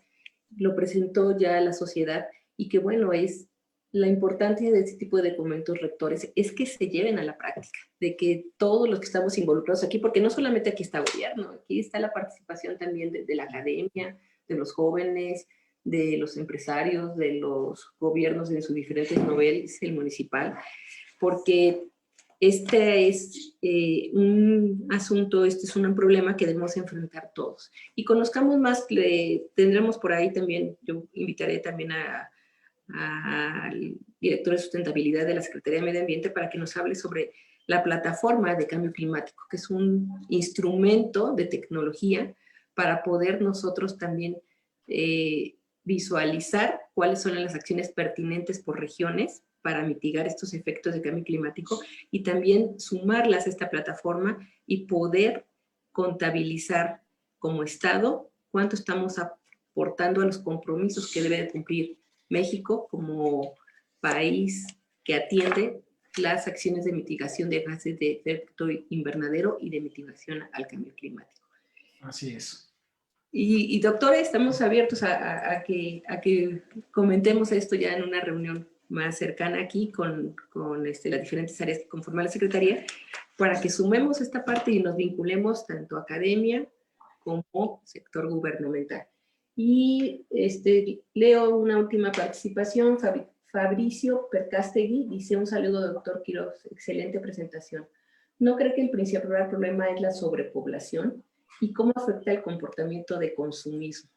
lo presentó ya a la sociedad, y que bueno, es la importancia de este tipo de documentos rectores es que se lleven a la práctica, de que todos los que estamos involucrados aquí, porque no solamente aquí está gobierno, aquí está la participación también de la academia, de los jóvenes, de los empresarios, de los gobiernos en sus diferentes niveles, el municipal, porque este es un asunto, este es un problema que debemos enfrentar todos. Y conozcamos más, tendremos por ahí también, yo invitaré también al director de sustentabilidad de la Secretaría de Medio Ambiente para que nos hable sobre la plataforma de cambio climático, que es un instrumento de tecnología para poder nosotros también visualizar cuáles son las acciones pertinentes por regiones para mitigar estos efectos de cambio climático, y también sumarlas a esta plataforma y poder contabilizar como Estado cuánto estamos aportando a los compromisos que debe de cumplir México como país que atiende las acciones de mitigación de gases de efecto invernadero y de mitigación al cambio climático. Así es. Y doctor, estamos abiertos a que comentemos esto ya en una reunión más cercana aquí con las diferentes áreas que conforman la Secretaría, para que sumemos esta parte y nos vinculemos tanto a academia como sector gubernamental. Y leo una última participación. Fabricio Percastegui dice: un saludo, doctor Quirós, excelente presentación. ¿No cree que el principal problema es la sobrepoblación? ¿Y cómo afecta el comportamiento de consumismo?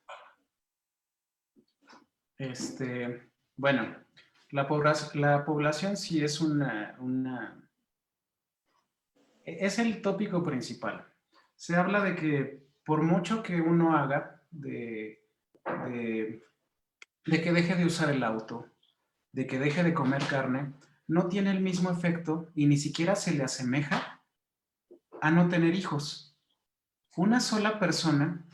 Bueno, la población sí es es el tópico principal. Se habla de que por mucho que uno haga de que deje de usar el auto, de que deje de comer carne, no tiene el mismo efecto y ni siquiera se le asemeja a no tener hijos. Una sola persona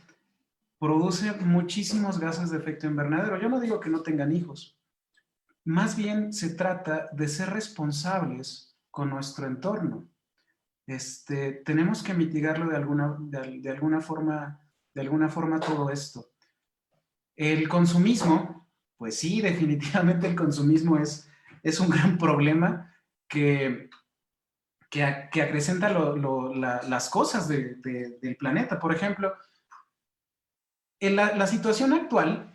produce muchísimos gases de efecto invernadero. Yo no digo que no tengan hijos. Más bien se trata de ser responsables con nuestro entorno. Tenemos que mitigarlo de alguna forma todo esto. El consumismo, pues sí, definitivamente el consumismo es un gran problema que acrecenta las cosas del planeta. Por ejemplo, en la situación actual,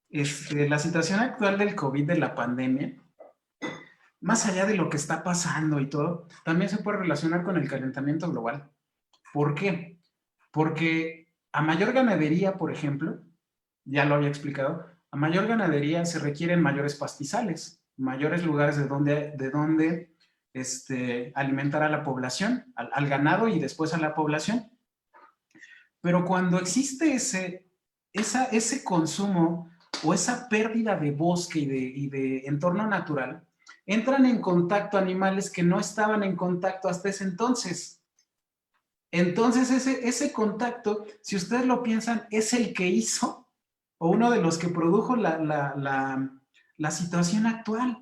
la situación actual del COVID, de la pandemia, más allá de lo que está pasando y todo, también se puede relacionar con el calentamiento global. ¿Por qué? Porque a mayor ganadería, por ejemplo, ya lo había explicado, a mayor ganadería se requieren mayores pastizales, mayores lugares de donde alimentar a la población, al ganado y después a la población. Pero cuando existe ese consumo o esa pérdida de bosque y de entorno natural, entran en contacto animales que no estaban en contacto hasta ese entonces. Entonces ese contacto, si ustedes lo piensan, es el que hizo o uno de los que produjo la situación actual.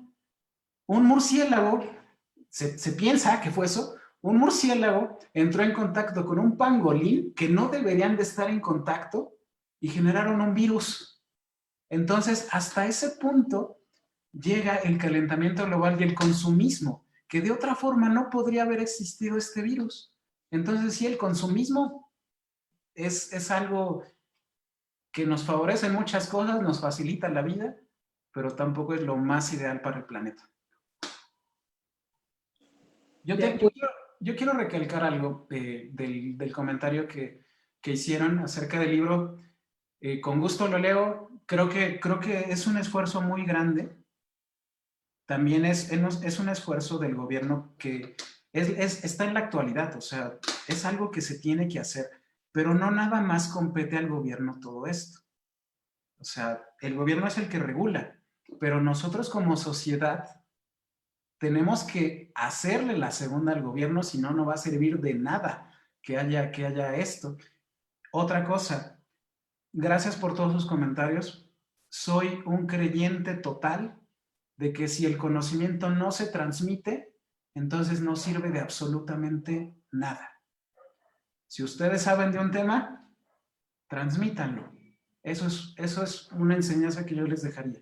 Un murciélago, se piensa que fue eso, un murciélago entró en contacto con un pangolín que no deberían de estar en contacto y generaron un virus. Entonces, hasta ese punto llega el calentamiento global y el consumismo, que de otra forma no podría haber existido este virus. Entonces, sí, el consumismo es algo que nos favorece en muchas cosas, nos facilita la vida, pero tampoco es lo más ideal para el planeta. Yo quiero recalcar algo del comentario que hicieron acerca del libro. Con gusto lo leo. Creo que es un esfuerzo muy grande. También es un esfuerzo del gobierno que está en la actualidad. O sea, es algo que se tiene que hacer. Pero no nada más compete al gobierno todo esto. O sea, el gobierno es el que regula. Pero nosotros como sociedad tenemos que hacerle la segunda al gobierno, si no, no va a servir de nada que haya esto. Otra cosa, gracias por todos sus comentarios. Soy un creyente total de que si el conocimiento no se transmite, entonces no sirve de absolutamente nada. Si ustedes saben de un tema, transmítanlo. Eso es una enseñanza que yo les dejaría.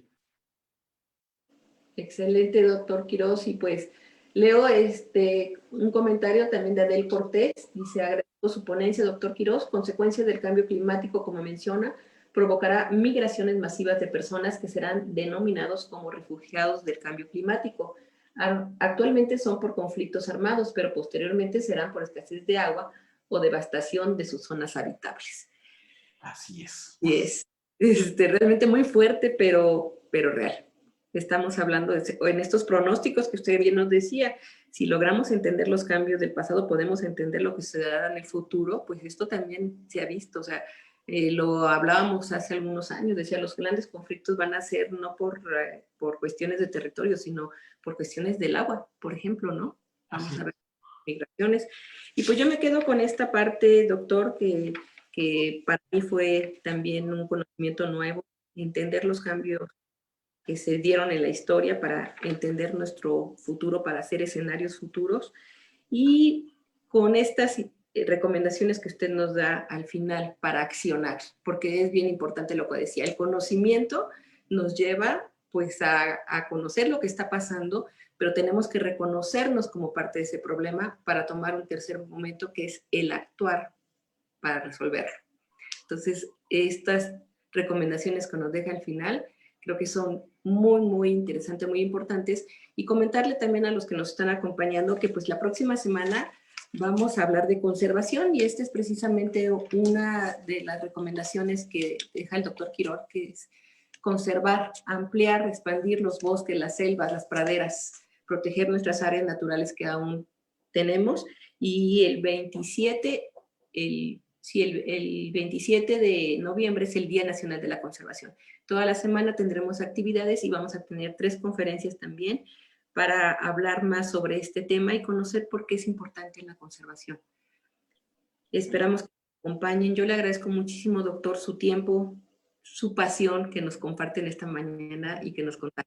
Excelente, doctor Quirós. Y pues leo un comentario también de Adel Cortés. Dice, agradezco su ponencia, doctor Quirós. Consecuencias del cambio climático, como menciona, provocará migraciones masivas de personas que serán denominados como refugiados del cambio climático. Actualmente son por conflictos armados, pero posteriormente serán por escasez de agua o devastación de sus zonas habitables. Así es. Y es realmente muy fuerte, pero real. Estamos hablando en estos pronósticos que usted bien nos decía. Si logramos entender los cambios del pasado, podemos entender lo que se dará en el futuro. Pues esto también se ha visto. O sea, lo hablábamos hace algunos años. Decía, los grandes conflictos van a ser no por cuestiones de territorio, sino por cuestiones del agua, por ejemplo, ¿no? Vamos a ver migraciones. Y pues yo me quedo con esta parte, doctor, que para mí fue también un conocimiento nuevo, entender los cambios que se dieron en la historia para entender nuestro futuro, para hacer escenarios futuros, y con estas recomendaciones que usted nos da al final para accionar, porque es bien importante lo que decía, el conocimiento nos lleva pues a conocer lo que está pasando, pero tenemos que reconocernos como parte de ese problema para tomar un tercer momento, que es el actuar para resolverlo. Entonces, estas recomendaciones que nos deja al final, creo que son muy, muy interesantes, muy importantes. Y comentarle también a los que nos están acompañando que pues la próxima semana vamos a hablar de conservación, y esta es precisamente una de las recomendaciones que deja el doctor Quirós, que es conservar, ampliar, expandir los bosques, las selvas, las praderas, proteger nuestras áreas naturales que aún tenemos. Y el 27 de noviembre es el Día Nacional de la Conservación. Toda la semana tendremos actividades y vamos a tener 3 conferencias también para hablar más sobre este tema y conocer por qué es importante la conservación. Esperamos que nos acompañen. Yo le agradezco muchísimo, doctor, su tiempo, su pasión que nos comparten esta mañana y que nos contactan.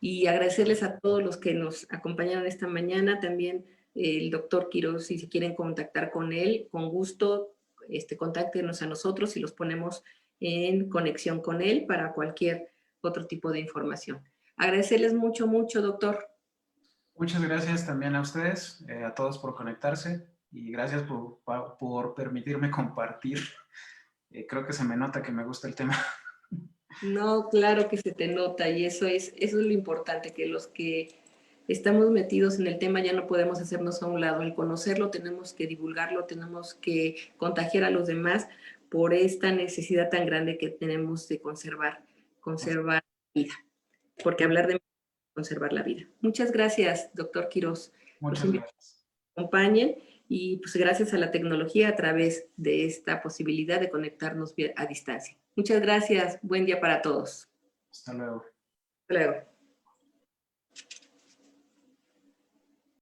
Y agradecerles a todos los que nos acompañaron esta mañana, también el doctor Quirós, si se quieren contactar con él, con gusto, contáctenos a nosotros y los ponemos en conexión con él para cualquier otro tipo de información. Agradecerles mucho, mucho, doctor. Muchas gracias también a ustedes, a todos por conectarse, y gracias por permitirme compartir. Creo que se me nota que me gusta el tema. No, claro que se te nota, y eso es lo importante, que los que estamos metidos en el tema ya no podemos hacernos a un lado. Al conocerlo tenemos que divulgarlo, tenemos que contagiar a los demás por esta necesidad tan grande que tenemos de conservar la vida, porque hablar de conservar la vida. Muchas gracias, doctor Quirós. Muchas gracias. Acompañen, y pues gracias a la tecnología a través de esta posibilidad de conectarnos a distancia. Muchas gracias. Buen día para todos. Hasta luego. Hasta luego.